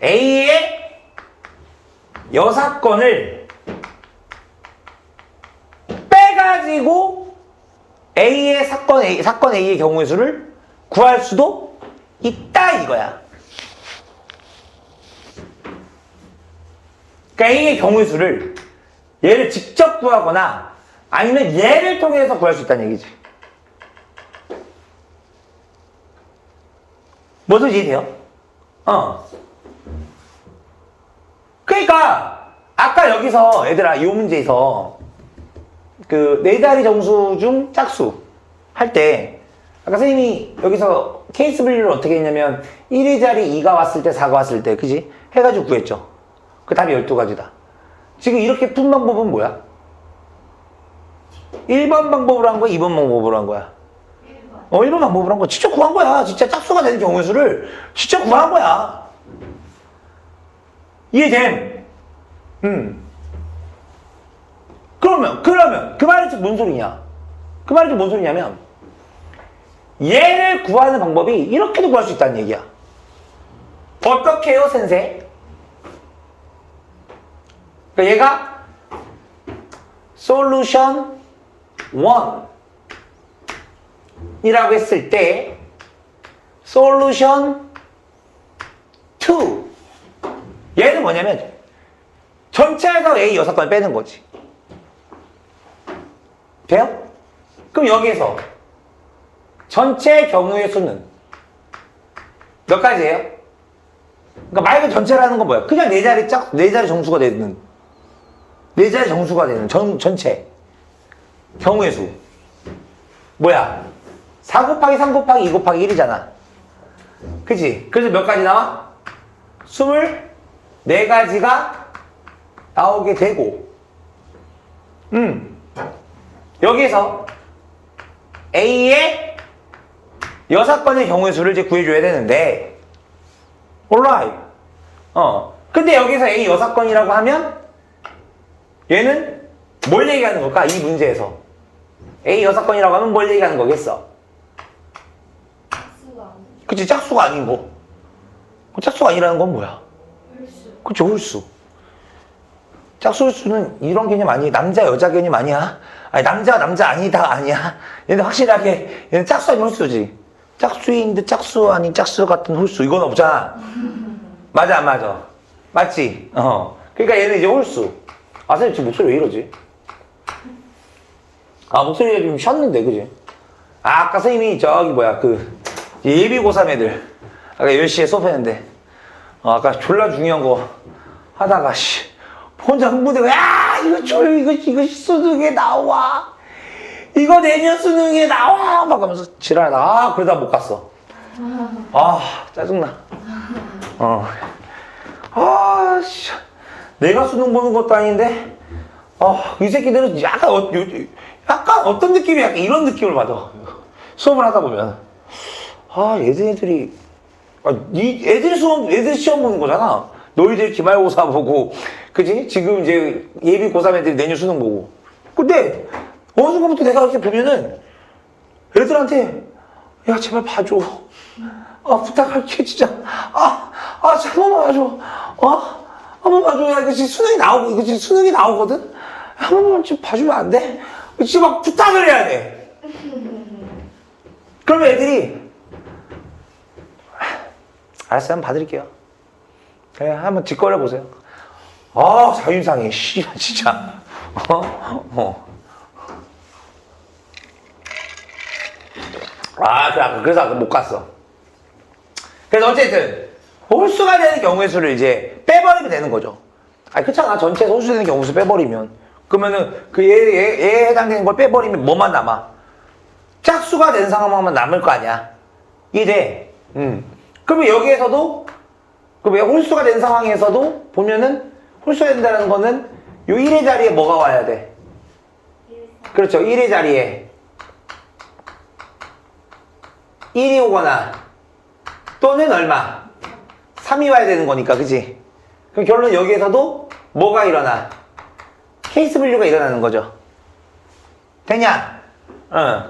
A의 여사건을 빼가지고 A의 사건 A의 경우의 수를 구할 수도 있다 이거야. 그러니까 A의 경우의 수를 얘를 직접 구하거나 아니면 얘를 통해서 구할 수 있다는 얘기지. 무슨 이해돼요? 그러니까 아까 여기서 얘들아 이 문제에서 그 네 자리 정수 중 짝수 할 때 아까 선생님이 여기서 케이스 분류를 어떻게 했냐면 1위 자리 2가 왔을 때 4가 왔을 때 그지? 해가지고 구했죠. 그 답이 12가지다. 지금 이렇게 푼 방법은 뭐야? 1번 방법으로 한 거야? 2번 방법으로 한 거야? 1번 방법으로 한 거야. 직접 구한 거야. 진짜 짝수가 되는 경우의 수를 직접 구한 거야. 이해됨? 그러면 그 말이 즉 뭔 소리냐? 그 말이 즉 뭔 소리냐면 얘를 구하는 방법이 이렇게도 구할 수 있다는 얘기야. 어떻게 해요, 센세? 그러니까 얘가 솔루션 1이라고 했을 때 솔루션 2 얘는 뭐냐면 전체에서 A 여사건을 빼는 거지. 돼요? 그럼 여기에서 전체 경우의 수는 몇 가지예요? 그러니까 말 그대로 전체라는 건 뭐야? 그냥 네 자리 정수가 되는 전체 경우의 수 뭐야? 4 곱하기 3 곱하기 2 곱하기 1이잖아. 그치? 그래서 몇 가지 나와? 24가지가 나오게 되고 여기서 A의 여사건의 경우의 수를 이제 구해줘야 되는데 alright. 근데 여기서 A 여사건이라고 하면 얘는 뭘 얘기하는 걸까? 이 문제에서 A 여사건이라고 하면 뭘 얘기하는 거겠어? 짝수가 아니고 그치? 짝수가 아닌 거. 짝수가 아니라는 건 뭐야? 홀수. 그치? 홀수. 짝수는 이런 개념 아니? 남자 여자 개념 아니야? 아니 남자 아니다 아니야? 얘는 확실하게 얘는 짝수 아닌 홀수지. 짝수인데 짝수 아닌 짝수 같은 홀수 이건 없잖아. 맞아 안 맞아? 맞지? 그러니까 얘는 이제 홀수. 아 선생님 지금 목소리 왜 이러지? 아 목소리가 좀 쉬었는데 그지? 아까 선생님이 저기 뭐야 그 예비 고3 애들 아까 10시에 수업했는데 아까 졸라 중요한 거 하다가 혼자 흥분되고 야 이거 수능에 나와 이거 내년 수능에 나와 막 하면서 지랄하다 그러다 못 갔어. 짜증나. 내가 수능 보는 것도 아닌데 이 새끼들은 약간 어떤 느낌이 약간 이런 느낌을 받아. 수업을 하다 보면 애들이 애들이 시험 보는 거잖아. 너희들 기말고사 보고 그지? 지금 이제 예비 고3 애들이 내년 수능 보고. 근데 어느 순간부터 내가 이렇게 보면은 애들한테 야 제발 봐줘. 부탁할게 진짜. 한 번만 봐줘. 한 번 봐줘. 야 이거 지금 수능이 나오거든. 한 번만 좀 봐주면 안 돼? 지금 막 부탁을 해야 돼. 그러면 애들이 알았어요. 한번 봐드릴게요. 그래 한번 직거래 보세요. 자윤상해. 진짜. 그래. 그래서 아까 못 갔어. 그래서 어쨌든 홀수가 되는 경우의 수를 이제 빼버리면 되는 거죠. 아니, 그렇잖아. 전체에서 홀수 되는 경우의 수 빼버리면. 그러면은 그 얘에 해당되는 걸 빼버리면 뭐만 남아? 짝수가 된 상황만 남을 거 아니야. 이래. 그러면 여기에서도, 그럼 홀수가 된 상황에서도 보면은 홀수가 된다는 거는 요 1의 자리에 뭐가 와야 돼? 그렇죠. 1의 자리에 1이 오거나 또는 얼마? 3이 와야 되는 거니까, 그치? 그럼 결론은 여기에서도 뭐가 일어나? 케이스 분류가 일어나는 거죠. 되냐?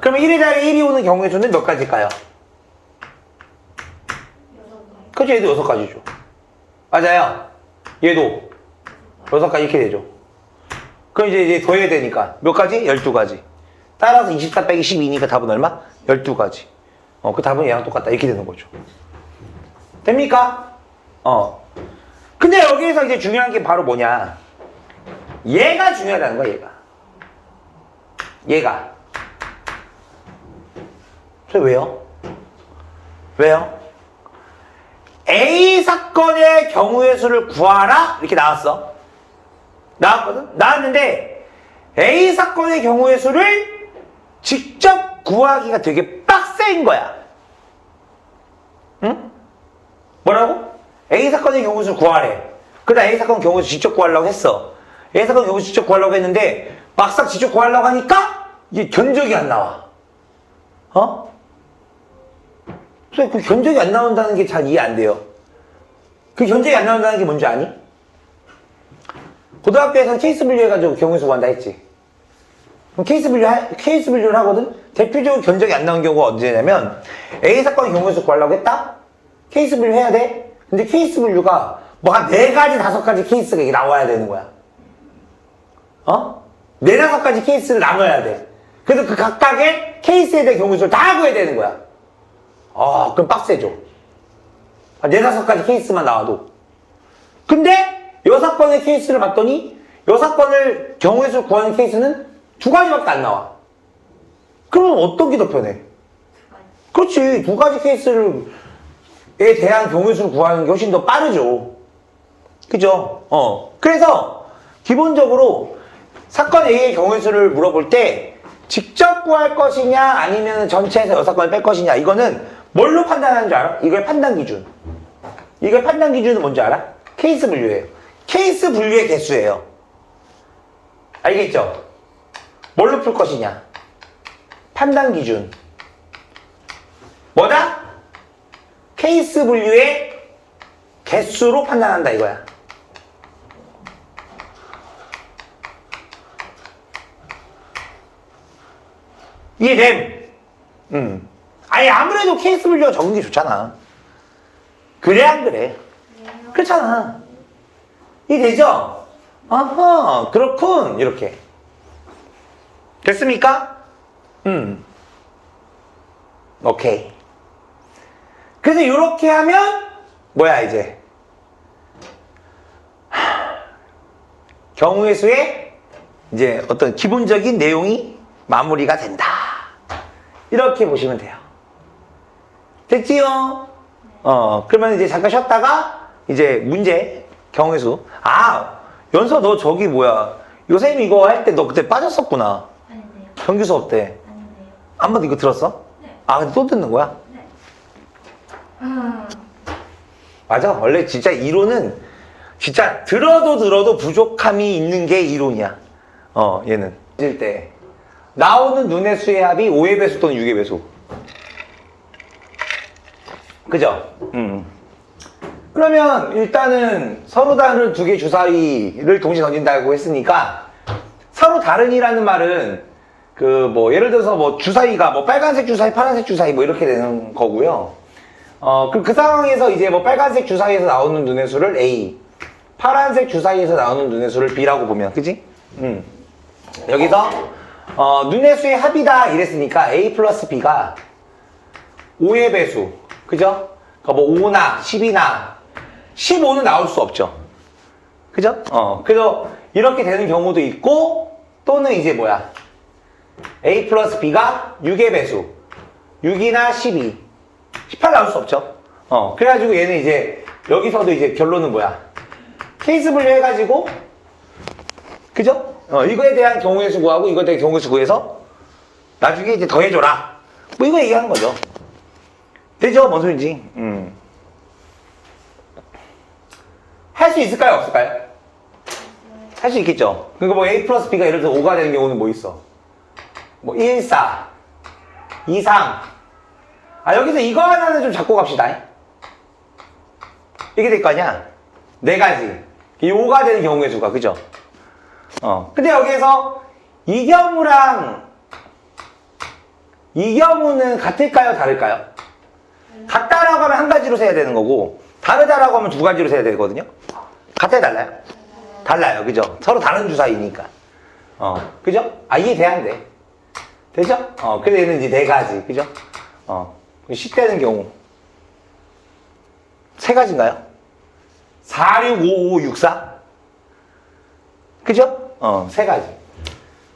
그러면 1의 자리에 1이 오는 경우의 수는 몇 가지일까요? 그렇죠. 얘도 6가지죠. 맞아요. 얘도 6가지 이렇게 되죠. 그럼 이제 더해야 되니까 몇 가지? 12가지. 따라서 24 빼기 12니까 답은 얼마? 12가지. 그 답은 얘랑 똑같다. 이렇게 되는 거죠. 됩니까? 근데 여기에서 이제 중요한 게 바로 뭐냐? 얘가 중요하다는 거야, 얘가. 저 왜요? A 사건의 경우의 수를 구하라? 이렇게 나왔어. 나왔거든? 나왔는데 A 사건의 경우의 수를 직접 구하기가 되게 빡센 거야. 응? 뭐라고? A 사건의 경우의 수를 구하래. 그러다 A 사건 경우의 수 직접 구하려고 했어. A 사건 경우의 수 직접 구하려고 했는데 막상 직접 구하려고 하니까 이게 견적이 안 나와. 그래서 그 견적이 안 나온다는 게 잘 이해 안 돼요. 그 견적이 안 나온다는 게 뭔지 아니? 고등학교에서는 케이스 분류해가지고 경우의 수 구한다 했지. 그럼 케이스 분류를 하거든? 대표적으로 견적이 안 나온 경우가 언제냐면, A 사건의 경우의 수 구하려고 했다? 케이스 분류 해야 돼? 근데 케이스 분류가 뭐 한 4가지, 5가지 케이스가 나와야 되는 거야. 4-5가지 케이스를 나눠야 돼. 그래서 그 각각의 케이스에 대한 경우의 수를 다 구해야 되는 거야. 그럼 빡세죠. 4-5가지 케이스만 나와도. 근데 6건의 케이스를 봤더니 6건을 경우의 수를 구하는 케이스는 2가지밖에 안 나와. 그러면 어떤 게 더 편해? 그렇지. 2가지 케이스에 대한 경우의 수를 구하는 게 훨씬 더 빠르죠. 그죠? 그래서 기본적으로 사건 A의 경우의 수를 물어볼 때 직접 구할 것이냐 아니면 전체에서 6건을 뺄 것이냐, 이거는 뭘로 판단하는 줄 알아? 이걸 판단 기준. 이걸 판단 기준은 뭔지 알아? 케이스 분류예요. 케이스 분류의 개수예요. 알겠죠? 뭘로 풀 것이냐? 판단 기준. 뭐다? 케이스 분류의 개수로 판단한다 이거야. 이해됨? 아니, 아무래도 케이스 분류가 적은 게 좋잖아. 그래, 안 그래? 그렇잖아. 이해되죠? 아하, 그렇군. 이렇게. 됐습니까? 오케이. 그래서 이렇게 하면, 뭐야, 이제. 경우의 수의, 이제 어떤 기본적인 내용이 마무리가 된다. 이렇게 보시면 돼요. 됐지요? 그러면 이제 잠깐 쉬었다가, 이제 문제, 경우의 수. 연서 너 저기 뭐야. 요쌤 이거 할 때 너 그때 빠졌었구나. 아닌데요. 정규 수업 때. 아닌데요. 한 번 이거 들었어? 네. 근데 또 듣는 거야? 네. 맞아. 원래 진짜 이론은 진짜 들어도 부족함이 있는 게 이론이야. 얘는. 일 때. 나오는 눈의 수의 합이 5의 배수 또는 6의 배수. 그죠? 그러면 일단은 서로 다른 두 개 주사위를 동시에 던진다고 했으니까 서로 다른이라는 말은 예를 들어서 주사위가 빨간색 주사위, 파란색 주사위 이렇게 되는 거고요. 그 상황에서 이제 빨간색 주사위에서 나오는 눈의 수를 A, 파란색 주사위에서 나오는 눈의 수를 B라고 보면, 그지? 여기서 눈의 수의 합이다 이랬으니까 A 플러스 B가 5의 배수, 그죠? 5나 10이나 15는 나올 수 없죠. 그죠? 그래서 이렇게 되는 경우도 있고, 또는 이제 A 플러스 B가 6의 배수, 6이나 12, 18 나올 수 없죠. 그래가지고 얘는 이제 여기서도 이제 결론은 뭐야? 케이스 분류해가지고, 그죠? 이거에 대한 경우의 수 구하고 이거에 대한 경우의 수 구해서 나중에 이제 더해줘라. 뭐 이거 얘기하는 거죠. 되죠? 뭔 소린지. 할 수 있을까요? 없을까요? 할 수 있겠죠. 그러니까 뭐 A 플러스 B가 예를 들어서 5가 되는 경우는 뭐 있어? 뭐 1, 4, 2, 3. 아, 여기서 이거 하나는 좀 잡고 갑시다. 이게 될 거 아니야? 네 가지. 이 5가 되는 경우의 수가, 그죠? 근데 여기에서 이 경우랑 이 경우는 같을까요? 다를까요? 같다라고 하면 한 가지로 세야 되는 거고, 다르다라고 하면 두 가지로 세야 되거든요? 같아요, 달라요? 달라요, 그죠? 서로 다른 주사위니까. 그죠? 아, 이해돼야 안 돼. 되죠? 그래서 얘는 이제 네 가지, 그죠? 10 되는 경우. 세 가지인가요? 4, 6, 5, 5, 6, 4? 그죠? 세 가지.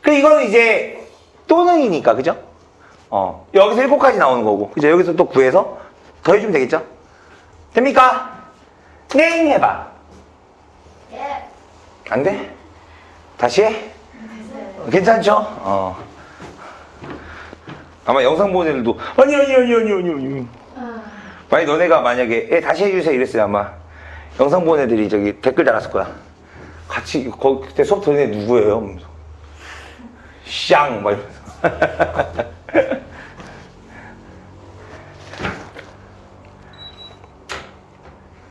그, 이거는 이제 또는이니까, 그죠? 여기서 7가지 나오는 거고, 그죠? 여기서 또 구해서 더해주면 되겠죠? 됩니까? 네, 해봐. 예. 안 돼? 다시 해? 괜찮죠? 아마 영상 보는 애들도, 아니. 만약 너네가 만약에, 다시 해주세요 이랬어요, 아마. 영상 보는 애들이 저기 댓글 달았을 거야. 같이, 그때 수업 들은 애 누구예요? 샹! 막 이러면서.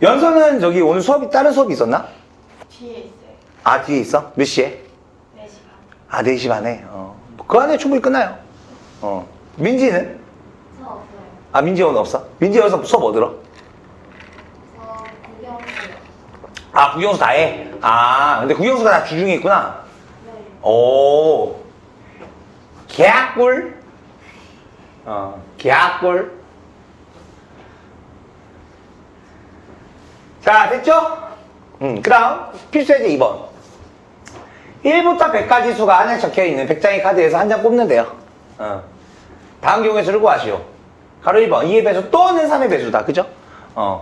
연서는 저기 오늘 수업이, 다른 수업이 있었나? 뒤에 있어요. 아, 뒤에 있어? 몇 시에? 4시 반. 아, 4시 반에? 그 안에 충분히 끝나요. 민지는? 저 없어요. 아, 민지 오늘 없어? 민지 여기서 수업 뭐 들어? 저 구경수요. 아, 국영수 다 해? 아, 근데 국영수가 다 주중에 있구나? 네. 오, 개꿀? 개꿀? 자, 됐죠? 그 다음, 필수예제 2번. 1부터 100까지 수가 안에 적혀있는 100장의 카드에서 한 장 뽑는데요. 다음 경우의 수를 구하시오. 가로 1번, 2의 배수 또는 3의 배수다. 그죠?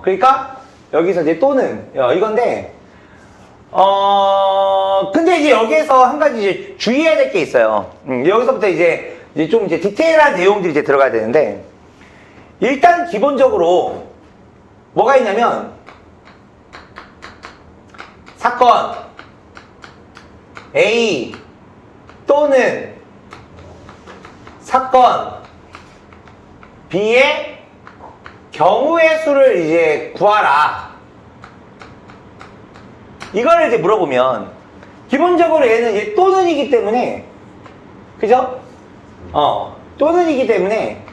그러니까, 여기서 이제 또는, 이건데, 근데 이제 여기에서 한 가지 이제 주의해야 될 게 있어요. 여기서부터 이제 좀 이제 디테일한 내용들이 이제 들어가야 되는데, 일단 기본적으로 뭐가 있냐면, 사건 A 또는 사건 B의 경우의 수를 이제 구하라. 이거를 이제 물어보면 기본적으로 얘는 이제 또는이기 때문에, 그죠? 또는이기 때문에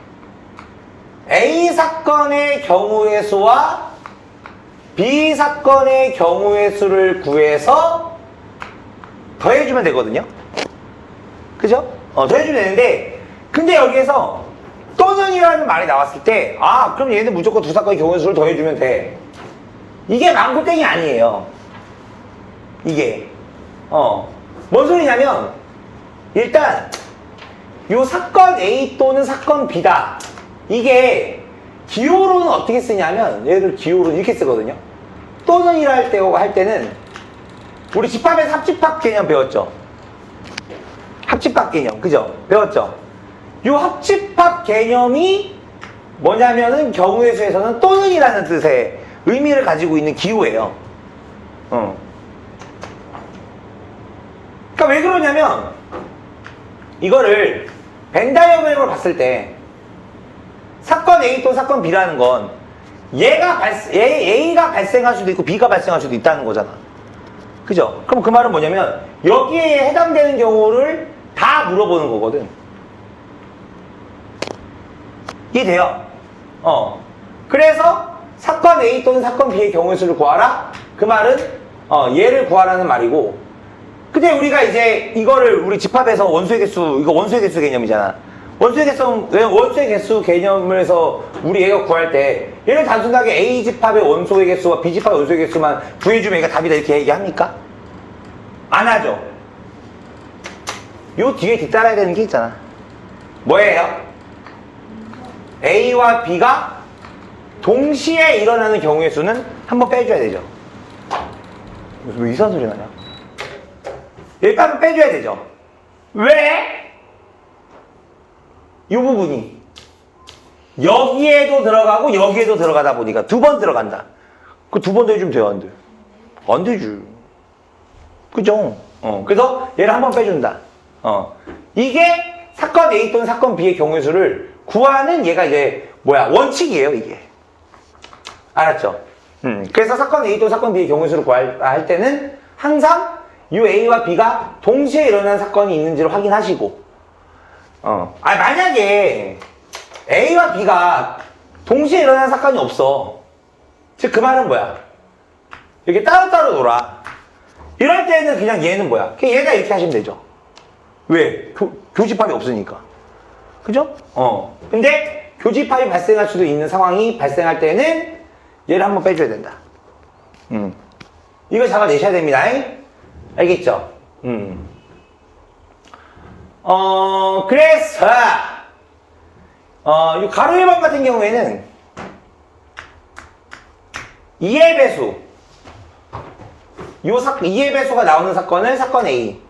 A 사건의 경우의 수와 B 사건의 경우의 수를 구해서 더해주면 되거든요? 그죠? 더해주면 되는데, 근데 여기에서 또는이라는 말이 나왔을 때, 아, 그럼 얘는 무조건 두 사건의 경우의 수를 더해주면 돼. 이게 망고땡이 아니에요. 이게. 뭔 소리냐면, 일단, 요 사건 A 또는 사건 B다. 이게, 기호로는 어떻게 쓰냐면, 얘를 기호로 이렇게 쓰거든요. 또는이라 할 때는, 우리 집합에서 합집합 개념 배웠죠? 합집합 개념, 그죠? 배웠죠? 요 합집합 개념이 뭐냐면은 경우의 수에서는 또는이라는 뜻의 의미를 가지고 있는 기호예요. 그러니까 왜 그러냐면, 이거를 벤 다이어그램으로 봤을 때, 사건 A 또는 사건 B라는 건 A가 발생할 수도 있고 B가 발생할 수도 있다는 거잖아. 그죠? 그럼 그 말은 뭐냐면 여기에 해당되는 경우를 다 물어보는 거거든. 이해돼요? 그래서 사건 A 또는 사건 B의 경우의 수를 구하라. 그 말은 얘를 구하라는 말이고, 근데 우리가 이제 이거를 우리 집합에서 원수의 개수, 이거 원수의 개수 개념이잖아. 원수의 개수 개념에서 우리 얘가 구할 때 얘는 단순하게 A 집합의 원소의 개수와 B 집합의 원소의 개수만 구해주면 얘가 답이다 이렇게 얘기합니까? 안 하죠. 요 뒤에 뒤따라야 되는 게 있잖아. 뭐예요? A와 B가 동시에 일어나는 경우의 수는 한번 빼줘야 되죠. 왜 이상한 소리 나냐? 여기 한번 빼줘야 되죠. 왜? 이 부분이 여기에도 들어가고 여기에도 들어가다 보니까 두 번 들어간다. 그 두 번 더 해주면 돼요, 안 돼? 안 되지. 그죠? 그래서 얘를 한 번 빼준다. 이게 사건 A 또는 사건 B의 경우의 수를 구하는 얘가 이제 뭐야? 원칙이에요, 이게. 알았죠? 그래서 사건 A 또는 사건 B의 경우의 수를 구할 때는 항상 이 A와 B가 동시에 일어난 사건이 있는지를 확인하시고, 만약에 A와 B가 동시에 일어난 사건이 없어. 즉, 그 말은 뭐야? 이렇게 따로따로 놀아. 이럴 때는 그냥 얘는 뭐야? 그냥 얘가 이렇게 하시면 되죠. 왜? 교집합이 없으니까. 그죠? 근데 교집합이 발생할 수도 있는 상황이 발생할 때는 얘를 한번 빼줘야 된다. 이거 잡아내셔야 됩니다. 알겠죠? 그래서 이 가로 1번 같은 경우에는 2의 배수 2의 배수가 나오는 사건을 사건 A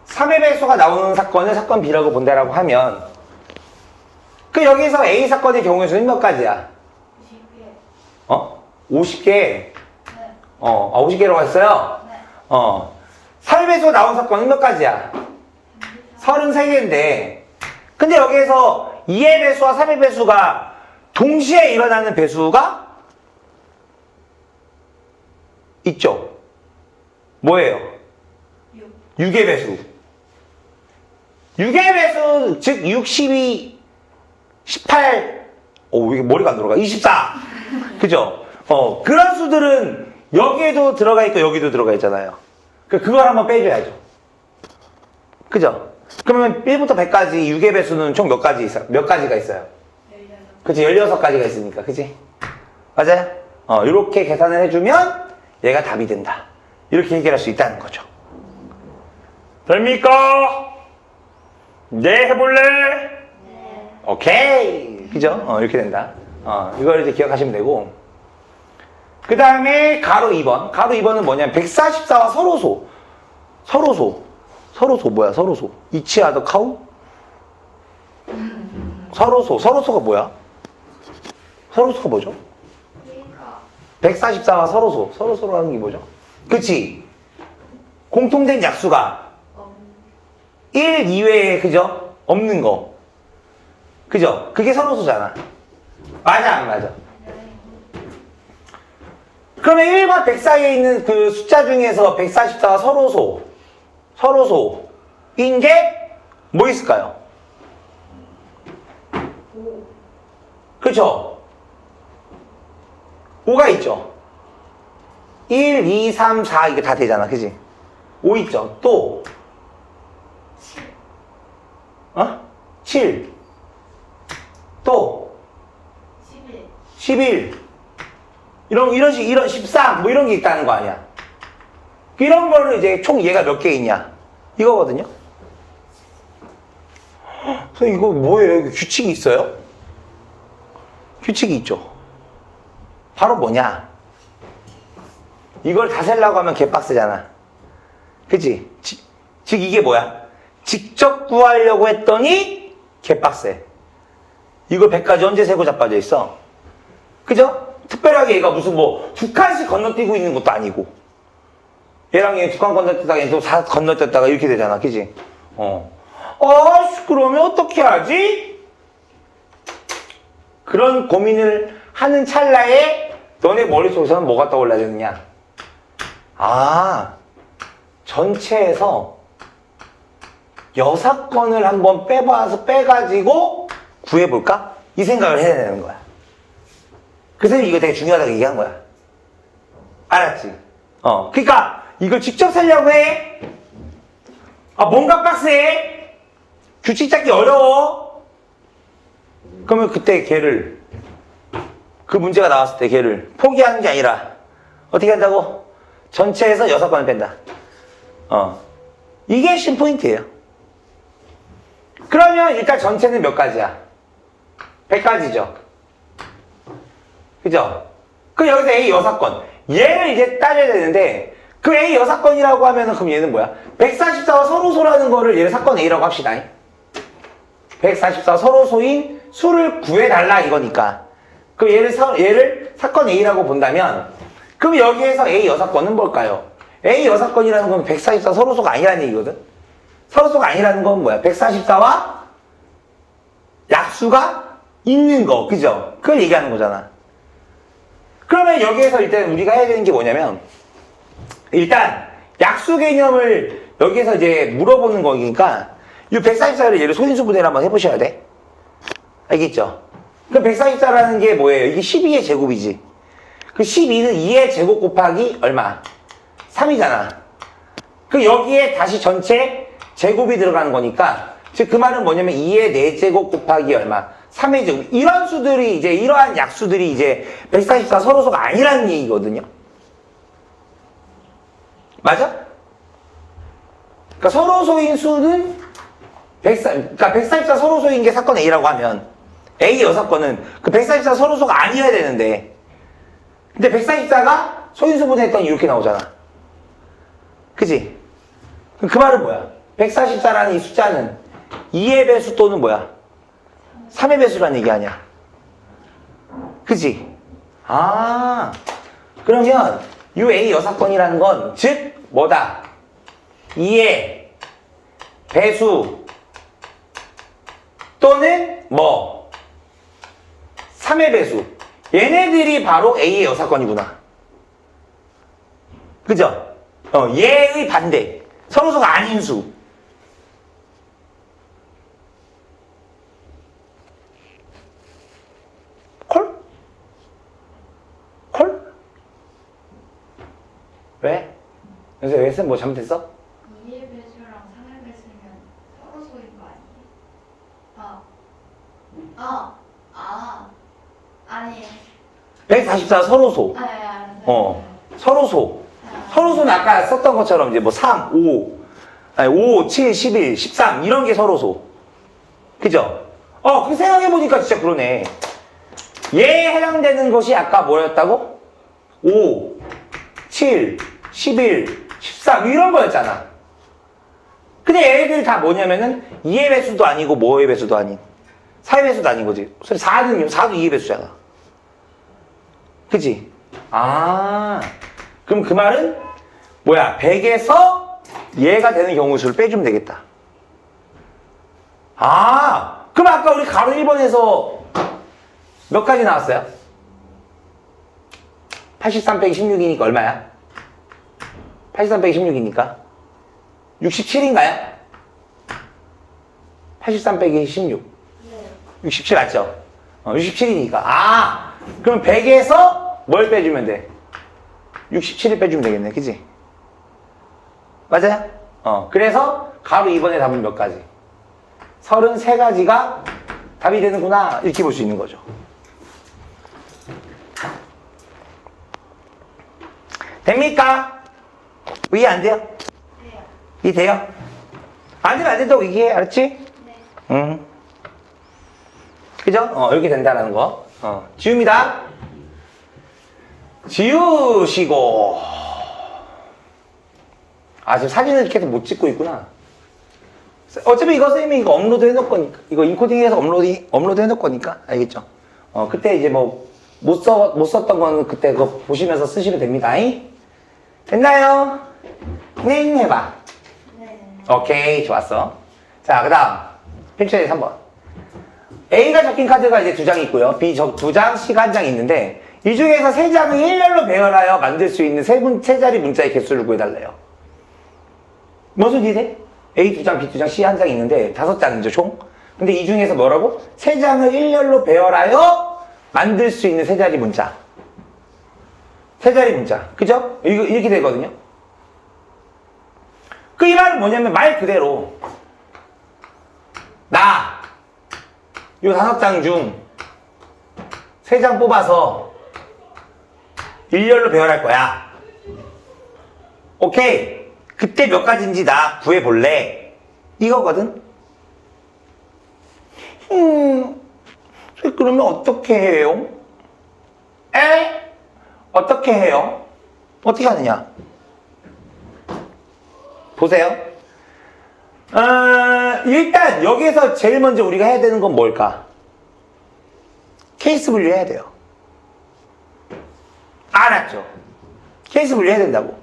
3의 배수가 나오는 사건을 사건 B라고 본다라고 하면 그 여기서 A 사건의 경우의 수는 몇 가지야? 50개. 50개? 네. 50개라고 했어요? 네. 3의 배수가 나온 사건은 몇 가지야? 33개인데 근데 여기에서 2의 배수와 3의 배수가 동시에 일어나는 배수가 있죠? 뭐예요? 6. 6의 배수. 6의 배수, 즉 62, 18, 이게 머리가 안 들어가. 24. 그죠? 그런 수들은 여기에도 들어가 있고 여기도 들어가 있잖아요. 그걸 한번 빼줘야죠. 그죠? 그러면 1부터 100까지 6의 배수는 총 몇 가지가 있어요? 16. 그치? 16가지가 있으니까. 그치? 맞아요? 이렇게 계산을 해주면 얘가 답이 된다. 이렇게 해결할 수 있다는 거죠. 됩니까? 네, 해볼래? 네. 오케이. 그죠? 이렇게 된다. 이걸 이제 기억하시면 되고. 그 다음에 가로 2번. 가로 2번은 뭐냐면 144와 서로소. 서로소 뭐야? 서로소. 이치아더 카우? 서로소가 뭐야? 서로소가 뭐죠? 그러니까 144와 서로소로 하는 게 뭐죠? 그치? 공통된 약수가 1 이외에 그죠? 없는 거. 그죠? 그게 서로소잖아. 맞아, 안 맞아? 그러면 1과 100 사이에 있는 그 숫자 중에서 144와 서로소인 게 뭐 있을까요? 5. 그쵸? 5가 있죠? 1, 2, 3, 4 이게 다 되잖아. 그치? 5 있죠? 또 7. 7 또 11. 11 이런 13 뭐 이런 게 있다는 거 아니야. 이런 거를 이제 총 얘가 몇 개 있냐 이거거든요. 그래서 이거 뭐예요? 이거 규칙이 있어요? 규칙이 있죠. 바로 뭐냐? 이걸 다 세려고 하면 개빡세잖아. 그치? 즉 이게 뭐야? 직접 구하려고 했더니 개빡세. 이걸 100까지 언제 세고 자빠져 있어? 그죠? 특별하게 얘가 무슨 뭐 두 칸씩 건너뛰고 있는 것도 아니고 얘랑 얘 두 칸 건너뛰다가 얘 또 4 건너뛰다가 이렇게 되잖아. 그치? 그러면 어떻게 하지? 그런 고민을 하는 찰나에 너네 머릿속에서는 뭐가 떠올라야 되느냐? 전체에서 6건을 한번 빼가지고 구해볼까? 이 생각을 해야 되는 거야. 그래서 이거 되게 중요하다고 얘기한 거야. 알았지? 그러니까 이걸 직접 살려고 해? 뭔가 빡세? 규칙 찾기 어려워? 그러면 그때 걔를 그 문제가 나왔을 때 걔를 포기하는 게 아니라 어떻게 한다고? 전체에서 6건을 뺀다. 이게 신포인트예요. 그러면 일단 전체는 몇 가지야? 100가지죠. 그죠? 그 여기서 A 여사건. 얘를 이제 따져야 되는데, 그 A 여사건이라고 하면은, 그럼 얘는 뭐야? 144와 서로소라는 거를 얘를 사건 A라고 합시다. 144 서로소인 수를 구해달라 이거니까. 그럼 얘를 사건 A라고 본다면, 그럼 여기에서 A 여사건은 뭘까요? A 여사건이라는 건 144 서로소가 아니라는 얘기거든? 서로소가 아니라는 건 뭐야? 144와 약수가 있는 거, 그죠? 그걸 얘기하는 거잖아. 그러면 여기에서 일단 우리가 해야 되는 게 뭐냐면, 일단 약수 개념을 여기에서 이제 물어보는 거니까 이 144를 얘를 소인수분해를 한번 해보셔야 돼. 알겠죠? 그 144라는 게 뭐예요? 이게 12의 제곱이지. 그 12는 2의 제곱 곱하기 얼마? 3이잖아. 그 여기에 다시 전체 제곱이 들어가는 거니까, 즉 그 말은 뭐냐면 2의 4제곱 곱하기 얼마? 3의 제곱. 이런 수들이 이제, 이러한 약수들이 이제 144 서로소가 아니라는 얘기거든요. 맞아? 그러니까 서로소인 수는 그러니까 144 서로소인 게 사건 A라고 하면 A 여사건은 그 144 서로소가 아니어야 되는데, 근데 144가 소인수분해 했더니 이렇게 나오잖아. 그치? 그 말은 뭐야? 144라는 이 숫자는 2의 배수 또는 뭐야? 3의 배수라는 얘기 아니야. 그치? 아, 그러면 이 A 여사건이라는 건 즉 뭐다? 2의 배수 또는 뭐 3의 배수, 얘네들이 바로 A의 여사건이구나. 그죠? 얘의 반대, 서로소가 아닌 수. 콜? 콜? 왜? 그래서 왜 쌤 뭐 잘못했어? 2의 배수랑 3의 배수면 서로소인 거 아니에요? 아니. 144 서로소. 알았어요. 서로소. 서로소는 아까 썼던 것처럼 이제 뭐 3, 5, 아니 5, 7, 11, 13 이런 게 서로소. 그죠? 그 생각해보니까 진짜 그러네. 얘에 해당되는 것이 아까 뭐였다고? 5, 7, 11, 13 이런 거였잖아. 근데 얘들 다 뭐냐면은 2의 배수도 아니고 뭐의 배수도 아닌 4의 배수도 아닌 거지. 4도 2의 배수잖아. 그치? 그럼 그 말은 뭐야? 100에서 얘가 되는 경우 수를 빼주면 되겠다. 그럼 아까 우리 가로 1번에서 몇 가지 나왔어요? 83 빼기 16이니까 얼마야? 83 빼기 16이니까 67인가요? 83 빼기 16 네. 67 맞죠? 67이니까 그럼 100에서 뭘 빼주면 돼? 67을 빼주면 되겠네, 그치? 맞아요? 그래서 가로 2번의 답은 몇 가지? 33가지가 답이 되는구나, 이렇게 볼 수 있는 거죠. 됩니까? 이해 안 돼요? 돼요. 이해 돼요? 안 되면 안 된다고 얘기해, 알았지? 네. 응. 그죠? 이렇게 된다는 거. 지웁니다. 지우시고. 지금 사진을 계속 못 찍고 있구나. 어차피 이거 쌤이 이거 업로드 해놓을 거니까. 이거 인코딩해서 업로드 해놓을 거니까. 알겠죠? 그때 이제 뭐, 못 썼던 거는 그때 그거 보시면서 쓰시면 됩니다. 됐나요? 네, 해봐. 네. 오케이, 좋았어. 자, 그 다음. 필체의 3번. A가 적힌 카드가 이제 2장 있고요. B 2장, C가 1장 있는데, 이 중에서 3장을 일렬로 배열하여 만들 수 있는 세 자리 문자의 개수를 구해달래요. 무슨 이해? A 2장, B 2장, C 1장 있는데 5장이죠, 총. 근데 이 중에서 뭐라고? 3장을 일렬로 배열하여 만들 수 있는 세 자리 문자. 세 자리 문자. 그죠? 이렇게 되거든요. 이 말은 뭐냐면 말 그대로 요 5장 중 3장 뽑아서 일렬로 배열할 거야. 오케이. 그때 몇 가지인지 나 구해볼래. 이거거든. 그러면 어떻게 해요? 어떻게 해요? 어떻게 하느냐? 보세요. 일단 여기서 제일 먼저 우리가 해야 되는 건 뭘까? 케이스 분류 해야 돼요. 알았죠? 케이스 분류 해야 된다고.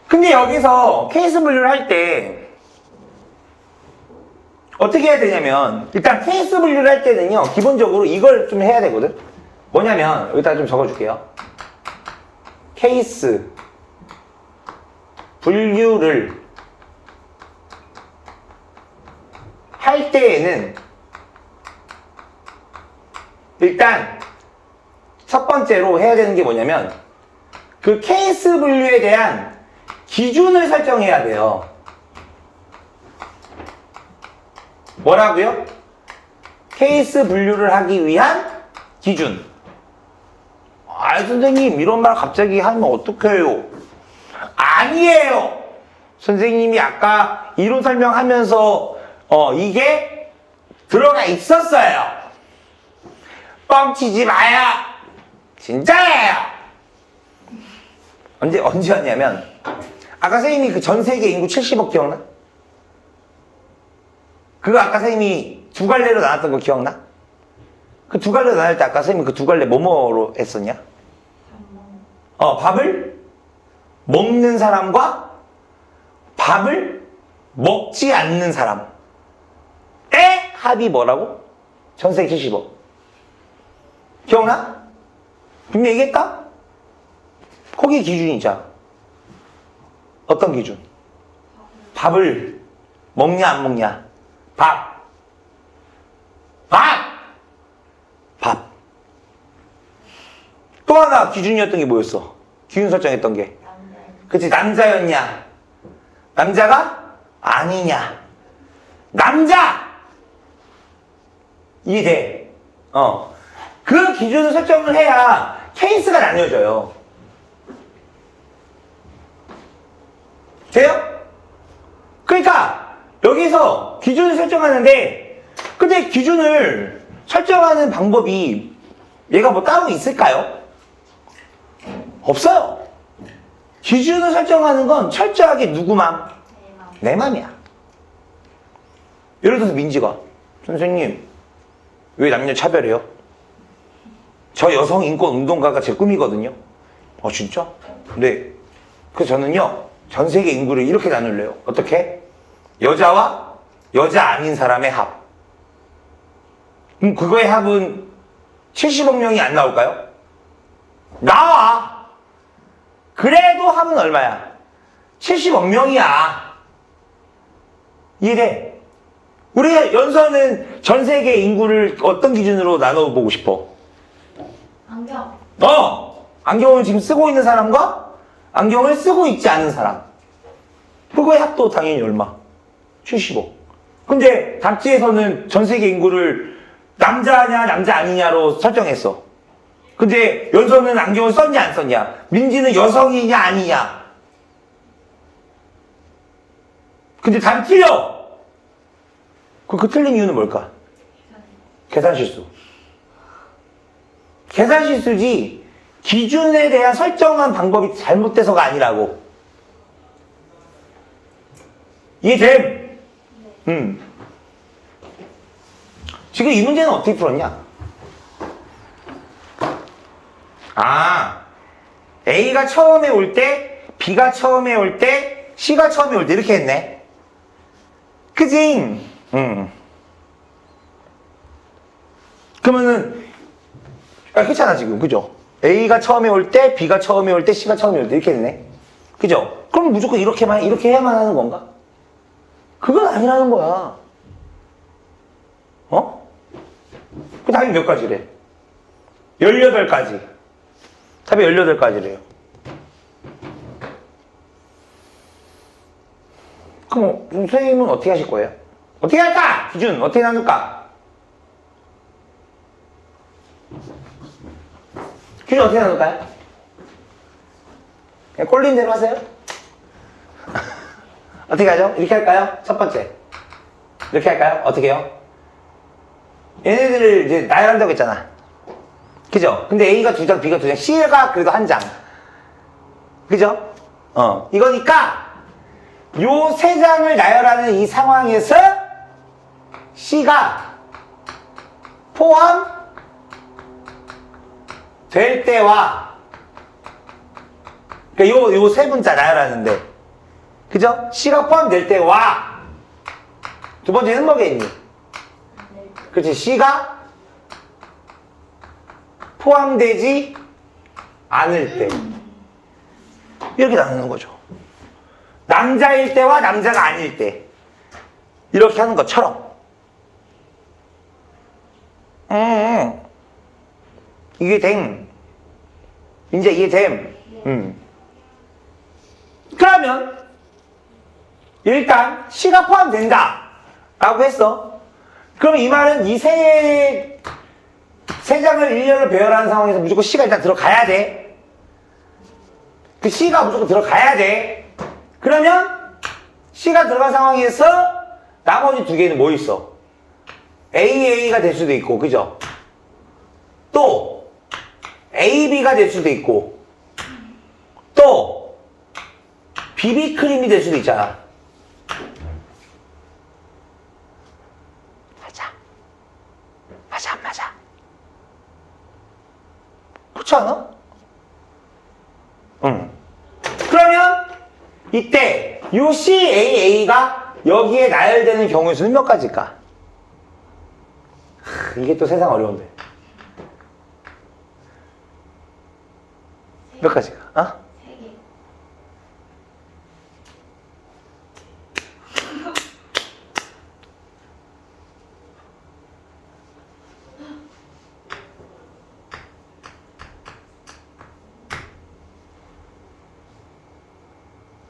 근데 여기서 케이스 분류를 할 때 어떻게 해야 되냐면 일단 케이스 분류를 할 때는요 기본적으로 이걸 좀 해야 되거든. 뭐냐면 여기다 좀 적어줄게요. 케이스 분류를 할 때에는 일단 첫 번째로 해야 되는 게 뭐냐면 그 케이스 분류에 대한 기준을 설정해야 돼요. 뭐라고요? 케이스 분류를 하기 위한 기준. 아, 선생님 이런 말 갑자기 하면 어떡해요? 아니에요. 선생님이 아까 이론 설명하면서 이게 들어가 있었어요. 뻥치지 마요. 진짜예요. 언제였냐면 아까 선생님이 그 전 세계 인구 70억 기억나? 그거 아까 선생님이 두 갈래로 나눴던 거 기억나? 그 두 갈래로 나눌 때 아까 선생님이 그 두 갈래 뭐뭐로 했었냐? 밥을 먹는 사람과 밥을 먹지 않는 사람의 합이 뭐라고? 전 세계 70억. 기억나? 분명히 얘기했다? 거기 기준이 있잖아. 어떤 기준? 밥을 먹냐 안 먹냐? 밥. 또 하나 기준이었던 게 뭐였어? 기준 설정했던 게. 그치, 남자였냐? 남자가 아니냐? 남자! 이해돼? 그 기준을 설정을 해야 케이스가 나뉘어져요. 돼요? 그러니까 여기서 기준을 설정하는데 근데 기준을 설정하는 방법이 얘가 뭐 따로 있을까요? 없어요. 기준을 설정하는 건 철저하게 누구 맘? 내 맘이야. 예를 들어서 민지가 선생님 왜 남녀 차별해요? 저 여성 인권 운동가가 제 꿈이거든요. 진짜? 네. 그래서 저는요 전 세계 인구를 이렇게 나눌래요. 어떻게? 여자와 여자 아닌 사람의 합. 그럼 그거의 합은 70억 명이 안 나올까요? 나와! 그래도 합은 얼마야? 70억 명이야. 이해돼? 우리 연서는 전 세계 인구를 어떤 기준으로 나눠보고 싶어? 안경. 안경을 지금 쓰고 있는 사람과 안경을 쓰고 있지 않은 사람. 그거의 합도 당연히 얼마? 70억. 근데 잡지에서는 전 세계 인구를 남자냐 남자 아니냐로 설정했어. 근데 연서는 안경을 썼냐 안 썼냐? 민지는 여성이냐 아니냐? 근데 답이 틀려. 그 틀린 이유는 뭘까? 계산 실수. 계산 실수지 기준에 대한 설정한 방법이 잘못돼서가 아니라고. 이해됨? 지금 이 문제는 어떻게 풀었냐? A가 처음에 올 때, B가 처음에 올 때, C가 처음에 올 때 이렇게 했네. 그지? 그러면은 괜찮아 지금 그죠? A가 처음에 올 때, B가 처음에 올 때, C가 처음에 올 때 이렇게 했네. 그죠? 그럼 무조건 이렇게 해야만 하는 건가? 그건 아니라는 거야. 그 답이 몇 가지래? 18가지. 답이 18가지래요. 그럼 선생님은 어떻게 하실 거예요? 어떻게 할까? 기준 어떻게 나눌까? 기준 어떻게 나눌까요? 그냥 꼴린 대로 하세요? 어떻게 하죠? 이렇게 할까요? 첫 번째 이렇게 할까요? 어떻게 해요? 얘네들을 이제 나열한다고 했잖아. 그죠? 근데 A가 2장, B가 2장, C가 그래도 1장. 그죠? 이거니까 요 3장을 나열하는 이 상황에서 C가 포함될 때와 그러니까 요 세 문자 나열하는데 그죠? C가 포함될 때와 두 번째는 뭐겠니? 그렇지. C가 포함되지 않을 때 이렇게 나누는 거죠. 남자일 때와 남자가 아닐 때 이렇게 하는 것처럼 이게 됨. 이제 이게 됨. 그러면 일단 C가 포함된다 라고 했어. 그럼 이 말은 이 세 장을 일렬로 배열하는 상황에서 무조건 C가 일단 들어가야 돼. 그 C가 무조건 들어가야 돼. 그러면 C가 들어간 상황에서 나머지 두 개는 뭐 있어? AA가 될 수도 있고, 그죠? 또 AB가 될 수도 있고, 또 비비크림이 될 수도 있잖아. 맞아 안 맞아? 그렇지 않아? 그러면 이때 요 CAA가 여기에 나열되는 경우의 수는 몇 가지일까? 이게 또 세상 어려운데. 몇 가지일까? 어? 3개.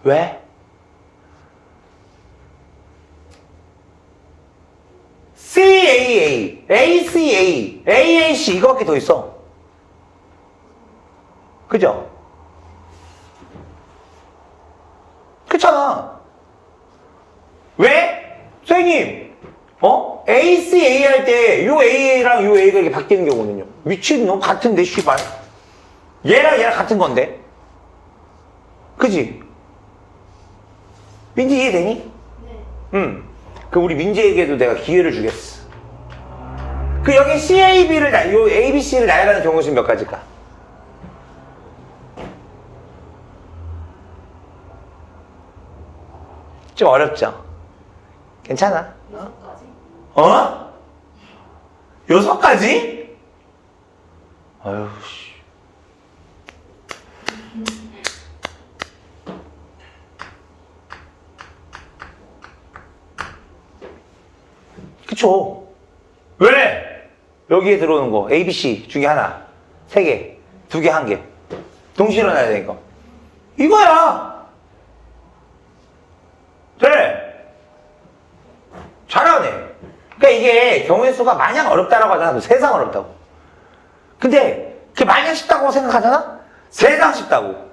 왜? CAA, ACA, AAC 이거밖에 더 있어. 그죠? 그렇잖아. 왜? 선생님, ACA 할 때 요 AA랑 요 A가 이렇게 바뀌는 경우는요. 미친놈 같은데, 씨발. 얘랑 얘랑 같은 건데. 그지? 민지 이해되니? 네. 그 우리 민지에게도 내가 기회를 주겠어. 그 여기 CAB를 요 ABC를 나열하는 경우 수는 몇 가지일까? 좀 어렵죠? 괜찮아? 6가지. 6가지? 아유, 씨. 그쵸? 왜? 여기에 들어오는 거 A, B, C 중에 하나 3개, 2개, 1개 동시에 일어나야 되니까 이거야. 네. 잘하네. 그러니까 이게 경우의 수가 마냥 어렵다라고 하잖아. 세상 어렵다고. 근데 그게 마냥 쉽다고 생각하잖아? 세상 쉽다고.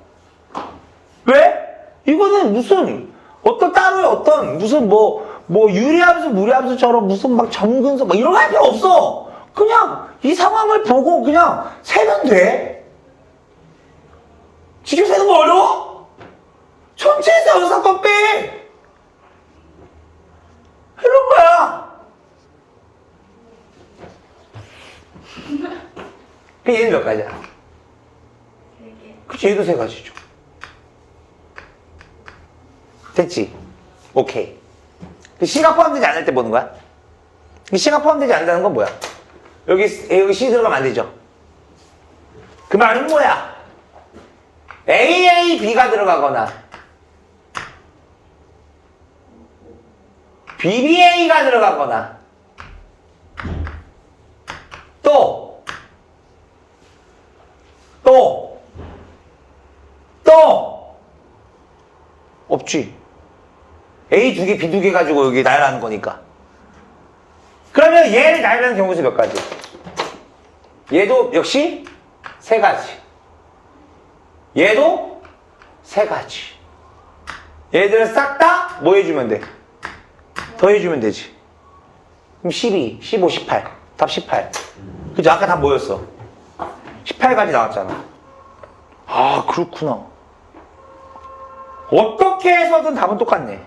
왜? 이거는 무슨 따로의 무슨 유리함수, 무리함수처럼 무슨 막 점근수 막 이런 거 할 필요 없어. 그냥 이 상황을 보고 그냥 세면 돼. 지금 세는 거 어려워? 전체에서 연산법 빼. 이런 거야. 그 얘는 몇 가지야? 3개. 그치, 얘도 3가지죠. 됐지? 오케이. 그 C가 포함되지 않을 때 보는 거야? 그 C가 포함되지 않는다는 건 뭐야? 여기 C 들어가면 안 되죠? 그 말은 뭐야? AAB가 들어가거나 BBA가 들어가거나 또 없지. A 2개, B 2개 가지고 여기 나열하는 거니까. 그러면 얘를 나열하는 경우 수 몇 가지? 얘도 역시 3가지. 얘도 3가지. 얘들을 싹 다 뭐 해주면 돼? 더해주면 되지. 그럼 12, 15, 18. 답 18. 그죠? 아까 다 뭐였어? 18까지 나왔잖아. 아, 그렇구나. 어떻게 해서든 답은 똑같네.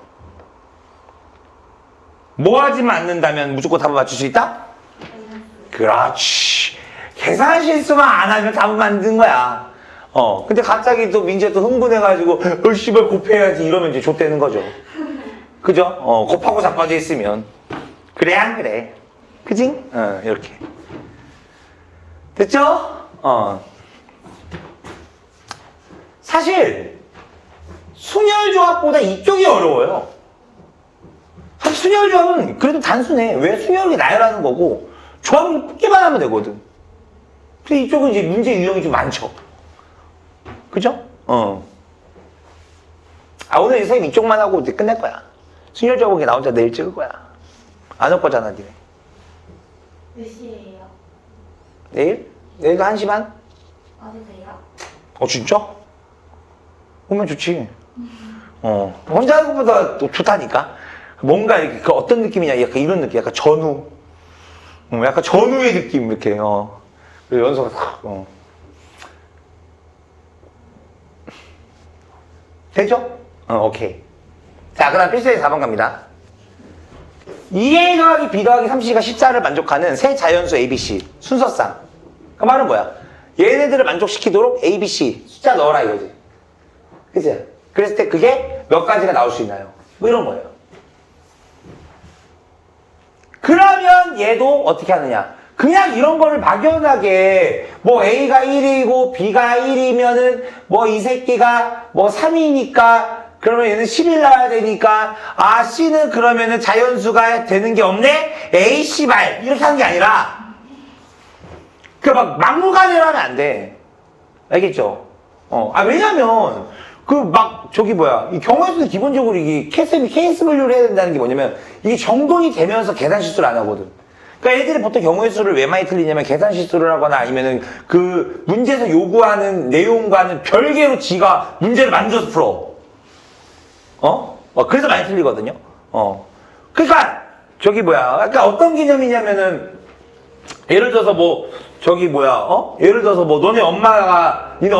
뭐 하지만 않는다면 무조건 답을 맞출 수 있다? 그렇지. 계산 실수만 안 하면 답을 만든 거야. 근데 갑자기 또 민재 또 흥분해가지고, 씨발 곱해야지 이러면 이제 좆되는 거죠. 그죠? 곱하고 자빠져 있으면. 그래, 안 그래? 그지? 이렇게. 됐죠? 사실, 순열조합보다 이쪽이 어려워요. 사실 순열조합은 그래도 단순해. 왜 순열이 나열하는 거고, 조합을 뽑기만 하면 되거든. 근데 이쪽은 이제 문제 유형이 좀 많죠. 그죠? 오늘 선생님 이쪽만 하고 이제 끝낼 거야. 순열조합이 나 혼자 내일 찍을 거야. 안 올 거잖아, 니네. 몇 시에요? 내일? 내일도 1시 반? 와도 돼요? 진짜? 오면 좋지. 혼자 하는 것보다 또 좋다니까. 뭔가 이렇게 그 어떤 느낌이냐, 약간 이런 느낌, 약간 전후. 약간 전후의 느낌, 이렇게, 그리고 연서가 탁, 되죠? 오케이. 자, 그 다음 필수의 4번 갑니다. 2a 더하기 b 더하기 3c가 14를 만족하는 세 자연수 ABC, 순서상. 그 말은 뭐야? 얘네들을 만족시키도록 A, B, C 숫자 넣어라 이거지. 그치? 그랬을 때 그게 몇 가지가 나올 수 있나요? 뭐 이런 거예요. 그러면 얘도 어떻게 하느냐? 그냥 이런 거를 막연하게 뭐 A가 1이고 B가 1이면은 뭐 이 새끼가 뭐 3이니까 그러면 얘는 10일 나와야 되니까 C는 그러면은 자연수가 되는 게 없네? A, C발 이렇게 하는 게 아니라 그 막 막무가내로 하면 안 돼. 알겠죠? 왜냐면 이 경우에서는 기본적으로 이게 케이스 분류를 해야 된다는 게 뭐냐면 이게 정돈이 되면서 계산 실수를 안 하거든. 그러니까 애들이 보통 경우의 수를 왜 많이 틀리냐면 계산 실수를 하거나 아니면은 그 문제에서 요구하는 내용과는 별개로 지가 문제를 만들어서 풀어. 그래서 많이 틀리거든요. 그러니까 그러니까 어떤 개념이냐면은 예를 들어서 예를 들어서 너네 니네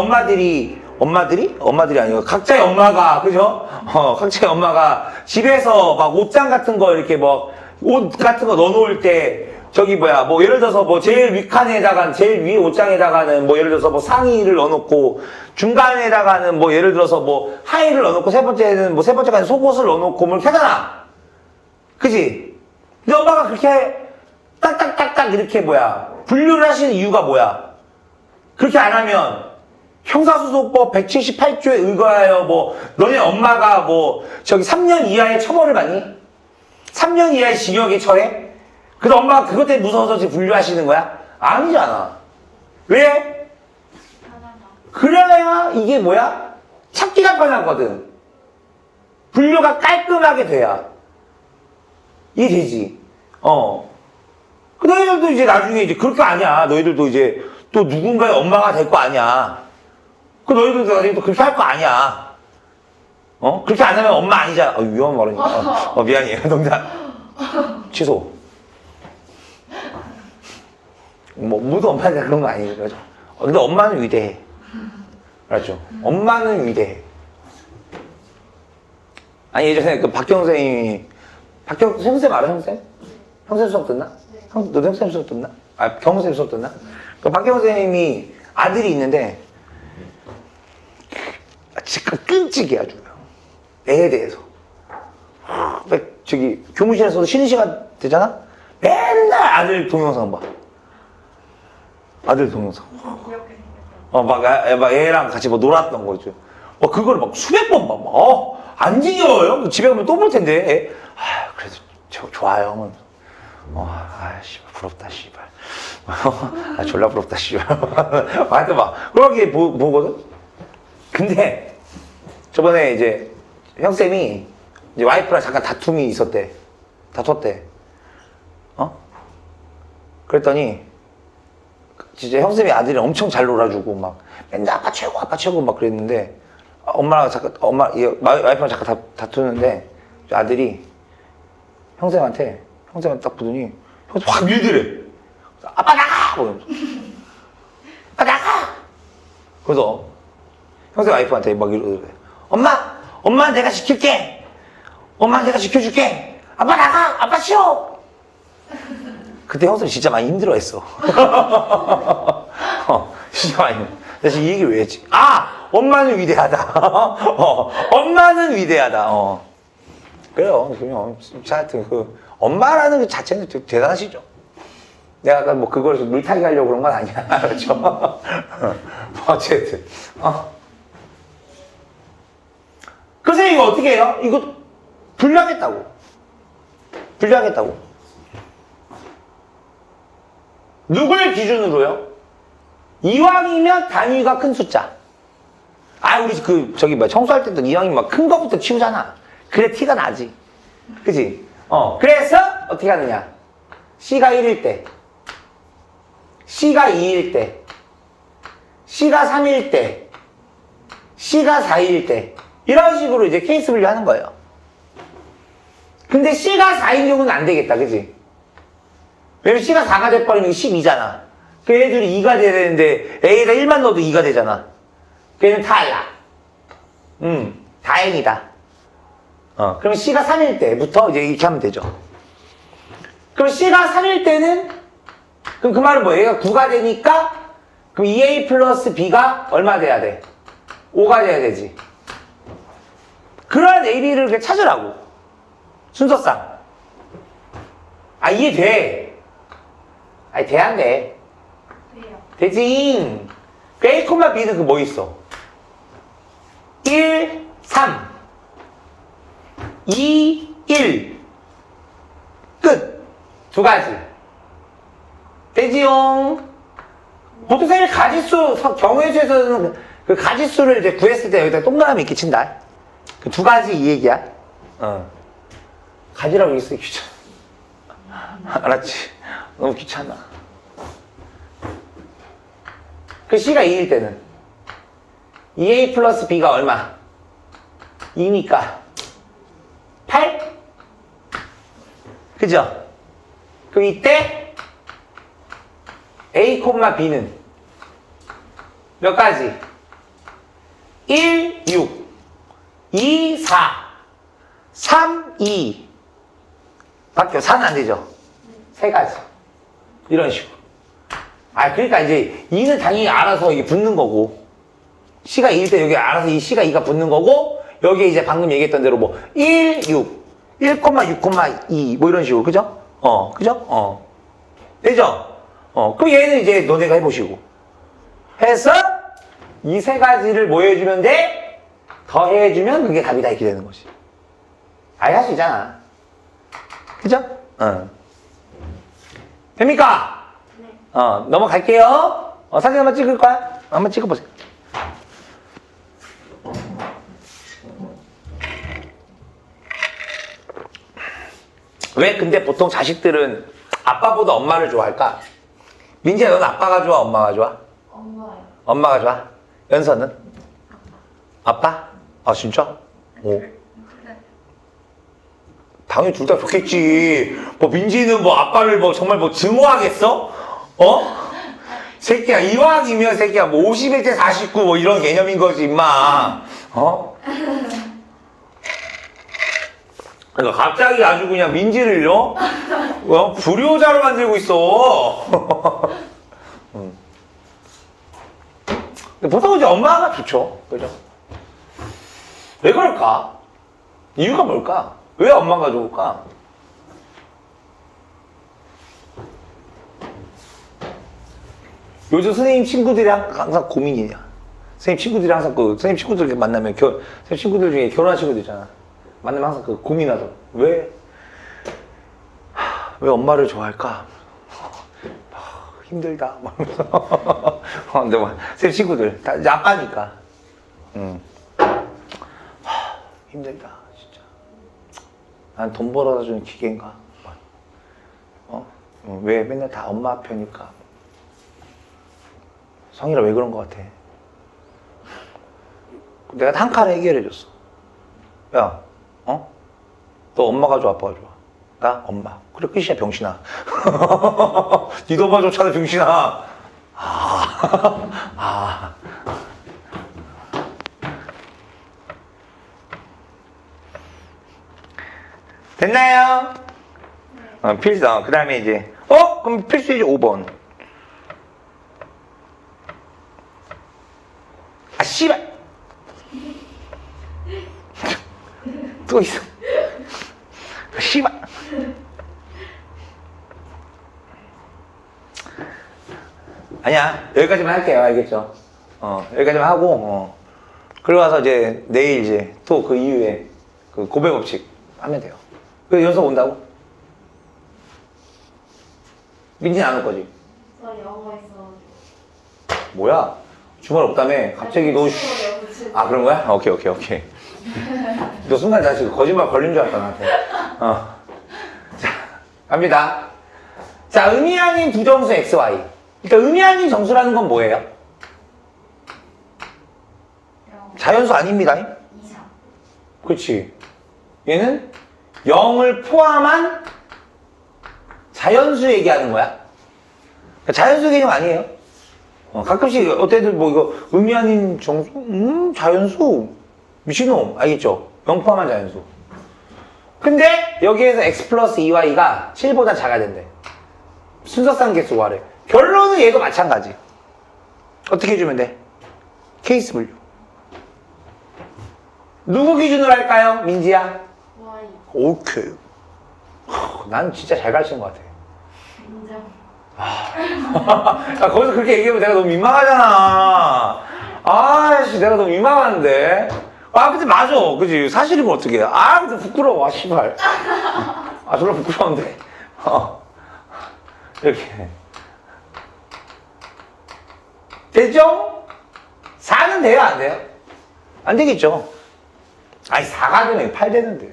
엄마들이 아니고 각자의 엄마가, 그죠? 각자의 엄마가 집에서 막 옷장 같은 거 이렇게 옷 같은 거 넣어놓을 때, 예를 들어서 제일 윗칸에다가, 제일 위에 옷장에다가는 예를 들어서 상의를 넣어놓고, 중간에다가는 예를 들어서 하의를 넣어놓고, 세 번째까지 속옷을 넣어놓고, 이렇게 하잖아. 그지? 근데 엄마가 그렇게 딱딱딱딱 이렇게 분류를 하시는 이유가 뭐야? 그렇게 안 하면, 형사소송법 178조에 의거하여 너네 엄마가 3년 이하의 처벌을 받니? 3년 이하의 징역에 처해? 그래서 엄마가 그것 때문에 무서워서 지금 분류하시는 거야? 아니잖아. 왜? 그래야 이게 찾기가 편하거든. 분류가 깔끔하게 돼야. 이해되지? 너희들도 이제 나중에 그렇게 아니야. 너희들도 이제 또 누군가의 엄마가 될 거 아니야. 너희들도 나중에 또 그렇게 할 거 아니야. 그렇게 안 하면 엄마 아니잖아. 위험한 말이니까. 미안해요. 농담. 취소. 모두 엄마한테 그런 거 아니에요. 그죠? 근데 엄마는 위대해. 알았죠? 엄마는 위대해. 아니, 예전에 박경 선생님이, 형쌤 알아, 형쌤? 형쌤 수업 듣나? 너도 형쌤 수업 듣나? 경쌤 수업 듣나? 박경 선생님이 아들이 있는데, 진짜 끔찍해 아주. 애에 대해서. 교무실에서도 쉬는 시간 되잖아? 맨날 아들 동영상 봐. 아들 동영상. 귀엽게 생겼어. 막 애랑 같이 놀았던 거죠. 그걸 수백 번 봐. 안 지겨워요? 집에 가면 또 볼 텐데. 그래도 좋아요. 씨발, 부럽다, 씨발. 졸라 부럽다, 씨발. 하여튼 그렇게 보거든? 근데, 저번에 이제, 형쌤이, 이제 와이프랑 잠깐 다툼이 있었대. 다퉜대. 그랬더니, 진짜 형쌤이 아들이 엄청 잘 놀아주고, 맨날 아빠 최고, 막 그랬는데, 와이프랑 잠깐 다투는데, 아들이 형쌤한테 딱 보더니, 형쌤 확 밀더래. 아빠 나가! 아빠 나가! 그래서 형수 와이프한테 막 이러더래. 엄마 내가 지킬게. 엄마 내가 지켜줄게. 아빠 나가. 아빠 쉬어. 그때 형수 진짜 많이 힘들어했어. 진짜 많이. 그래서 이 얘기를 왜 했지? 엄마는 위대하다. 엄마는 위대하다. 그래요. 그냥 하여튼 엄마라는 그 자체는 되게 대단하시죠. 내가 아까 뭐 그걸 물타기 하려고 그런 건 아니야. 그렇죠? 어쨌든. 그래서 이거 어떻게 해요? 이거 분류하겠다고. 누굴 기준으로요? 이왕이면 단위가 큰 숫자. 우리 청소할 때도 이왕이면 막 큰 거부터 치우잖아. 그래 티가 나지. 그지? 그래서 어떻게 하느냐? C가 1일 때, C가 2일 때, C가 3일 때, C가 4일 때, 이런 식으로 이제 케이스 분류 하는 거예요. 근데 C가 4인 경우는 안 되겠다, 그지? 왜냐면 C가 4가 돼버리면 12잖아. 그 애들이 2가 돼야 되는데, A에다 1만 넣어도 2가 되잖아. 걔는 탈락. 다행이다. 그럼 C가 3일 때부터 이제 이렇게 하면 되죠. 그럼 C가 3일 때는, 그럼 그 말은 뭐예요? 얘가 9가 되니까, 그럼 2A 플러스 B가 얼마 돼야 돼? 5가 돼야 되지. 그런 AB를 이렇게 찾으라고. 순서상. 이해돼. 돼, 안 돼? 돼요. 되지. 그 A, B는 그 뭐 있어? 1, 3. 2, 1. 끝. 두 가지. 되지용. 보통 선생님이 가지수, 경우의 수에서는 그 가지수를 이제 구했을 때 여기다 동그라미 이렇게 친다. 그 두 가지 이 얘기야. 가지라고 있어, 귀찮아. 알았지? 너무 귀찮아. 그 C가 2일 때는 2A 플러스 B가 얼마? 2니까 8? 그죠? 그럼 이때 A, B는 몇 가지? 1, 6 2, 4 3, 2 밖에 4는 안 되죠? 세 가지 이런 식으로. 그러니까 이제 2는 당연히 알아서 이게 붙는 거고, C가 2일 때 여기 알아서 이 C가 2가 붙는 거고, 여기에 이제 방금 얘기했던 대로 뭐 1, 6 1,6,2 뭐 이런 식으로. 그죠? 그죠? 되죠? 그럼 얘는 이제 너네가 해보시고 해서 이 세 가지를 뭐 해주면 돼? 더 해주면 그게 답이다 이렇게 되는 거지. 할 수 있잖아. 그죠? 됩니까? 네. 넘어갈게요. 사진 한번 찍을 거야? 한번 찍어보세요. 왜 근데 보통 자식들은 아빠보다 엄마를 좋아할까? 민지야, 넌 아빠가 좋아, 엄마가 좋아? 엄마요. 엄마가 좋아? 연서는? 아빠? 진짜? 오. 당연히 둘 다 좋겠지. 민지는 아빠를 정말 증오하겠어? 새끼야, 이왕이면 새끼야, 51대 49 이런 개념인 거지, 임마. 그러니까 갑자기 아주 그냥 민지를, 불효자로 만들고 있어. 근데 보통 이제 엄마가 좋죠. 그죠? 왜 그럴까? 이유가 뭘까? 왜 엄마가 좋을까? 요즘 선생님 친구들이 항상 고민이냐. 선생님 친구들이 항상 선생님 친구들 만나면 선생님 친구들 중에 결혼한 친구들 있잖아. 만나면 항상 고민하더라고. 왜 엄마를 좋아할까? 힘들다. 근데 선생님 친구들 다 이제 아빠니까. 힘들다, 진짜. 난 돈 벌어다 주는 기계인가? 왜 맨날 다 엄마 편일까? 성일아, 왜 그런 것 같아? 내가 한 칸에 해결해 줬어. 야, 너 엄마가 좋아, 아빠가 좋아? 나? 엄마. 그래, 끝이야, 병신아. 니도 엄마 좋잖아, 병신아. 됐나요? 필수. 그 다음에 이제, 그럼 필수 이제 5번. 아, 씨발! 또 있어. 씨발! 아니야. 여기까지만 할게요. 알겠죠? 여기까지만 하고, 그러고 와서 이제 내일 이제 또 그 이후에 그 고백 법칙 하면 돼요. 그 연습 온다고? 민지는 안 올 거지? 저 영어 있어. 뭐야? 주말 없다며? 갑자기 너, 아, 그런 거야? 오케이. 너 순간 나 지금 거짓말 걸린 줄 알았다, 나한테. 자, 갑니다. 자, 의미 아닌 부정수 XY. 그러니까 의미 아닌 정수라는 건 뭐예요? 영어. 자연수 아닙니다. 이상. 그렇지. 얘는 0을 포함한 자연수 얘기하는 거야. 그러니까 자연수 개념 아니에요. 가끔씩 어때들 뭐 이거 의미 아닌 정수? 자연수. 미친놈. 알겠죠? 0 포함한 자연수. 근데 여기에서 x 플러스 2y가 7보다 작아야 된대. 순서상 개수 구하래. 결론은 얘도 마찬가지. 어떻게 해주면 돼? 케이스 분류. 누구 기준으로 할까요? 민지야? Y. 오케이. 난 진짜 잘 가르치는 것 같아. 인정. 야, 거기서 그렇게 얘기하면 내가 너무 민망하잖아. 아씨, 내가 너무 민망한데. 아, 근데 맞아. 그지? 사실이면 어떡해. 근데 부끄러워. 씨발. 졸라 부끄러운데. 이렇게. 됐죠? 4는 돼요? 안 돼요? 안 되겠죠? 4가 되면 8 되는데.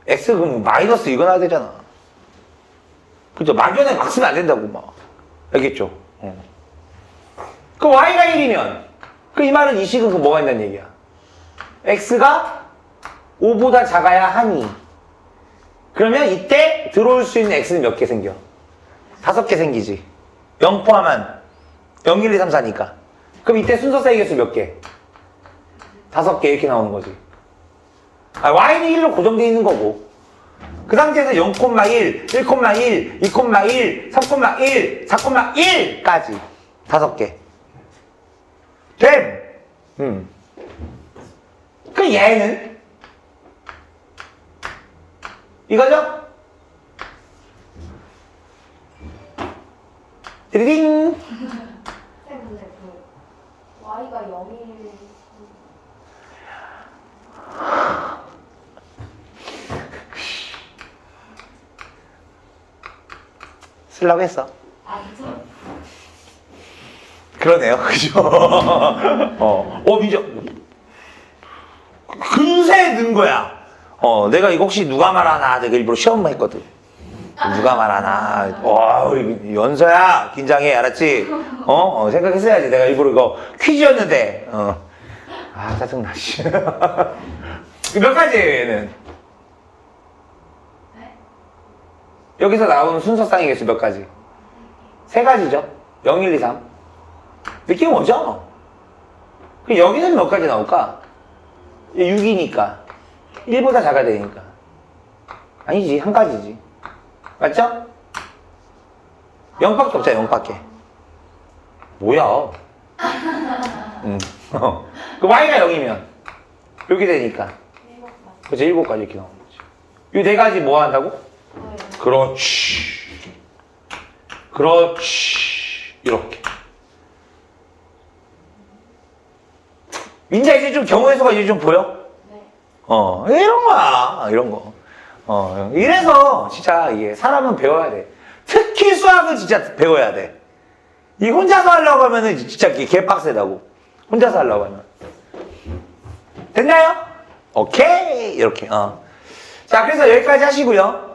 X 그럼 마이너스 이거 나야 되잖아. 그죠? 막연하게 막 쓰면 안 된다고, 막. 알겠죠? 그 Y가 1이면, 이 말은 이 식은 그 뭐가 있다는 얘기야? X가 5보다 작아야 하니. 그러면 이때 들어올 수 있는 X는 몇 개 생겨? 5개 생기지. 0 포함한 0, 1, 2, 3, 4니까. 그럼 이때 순서사의 개수 몇 개? 5개 이렇게 나오는 거지. Y는 1로 고정되어 있는 거고. 그 상태에서 0,1, 1,1, 2,1, 3,1, 4,1까지 5개. 됨! 그 얘는? 이거죠? 드리딩! 쌤 근데 그 Y가 0일. 쓰려고 했어. 아니죠? 그러네요. 그죠? 민정. 금세 는 거야. 내가 이거 혹시 누가 말하나 내가 일부러 시험만 했거든. 누가 말하나. 우리 연서야 긴장해. 알았지? 생각했어야지. 내가 일부러 이거 퀴즈였는데. 짜증나. 씨. 몇 가지예요, 얘는? 네? 여기서 나오는 순서상의 개수 몇 가지? 3가지죠. 0, 1, 2, 3. 느낌 오죠? 그럼 여기는 몇 가지 나올까? 6이니까. 1보다 작아야 되니까. 아니지, 한 가지지. 맞죠? 0밖에 없잖아, 0밖에. 뭐야? 그 Y가 0이면 이렇게 되니까. 7가지. 그치, 7가지 이렇게 나오는 거지. 이 4가지 뭐 한다고? 그렇지. 이렇게. 민자 이제 좀 경우의 수가 이제 좀 보여? 네. 이런 거야. 이런 거. 이래서 진짜 이게 사람은 배워야 돼. 특히 수학은 진짜 배워야 돼. 이 혼자서 하려고 하면은 진짜 개빡세다고. 혼자서 하려고 하면. 됐나요? 오케이. 이렇게. 자, 그래서 여기까지 하시고요.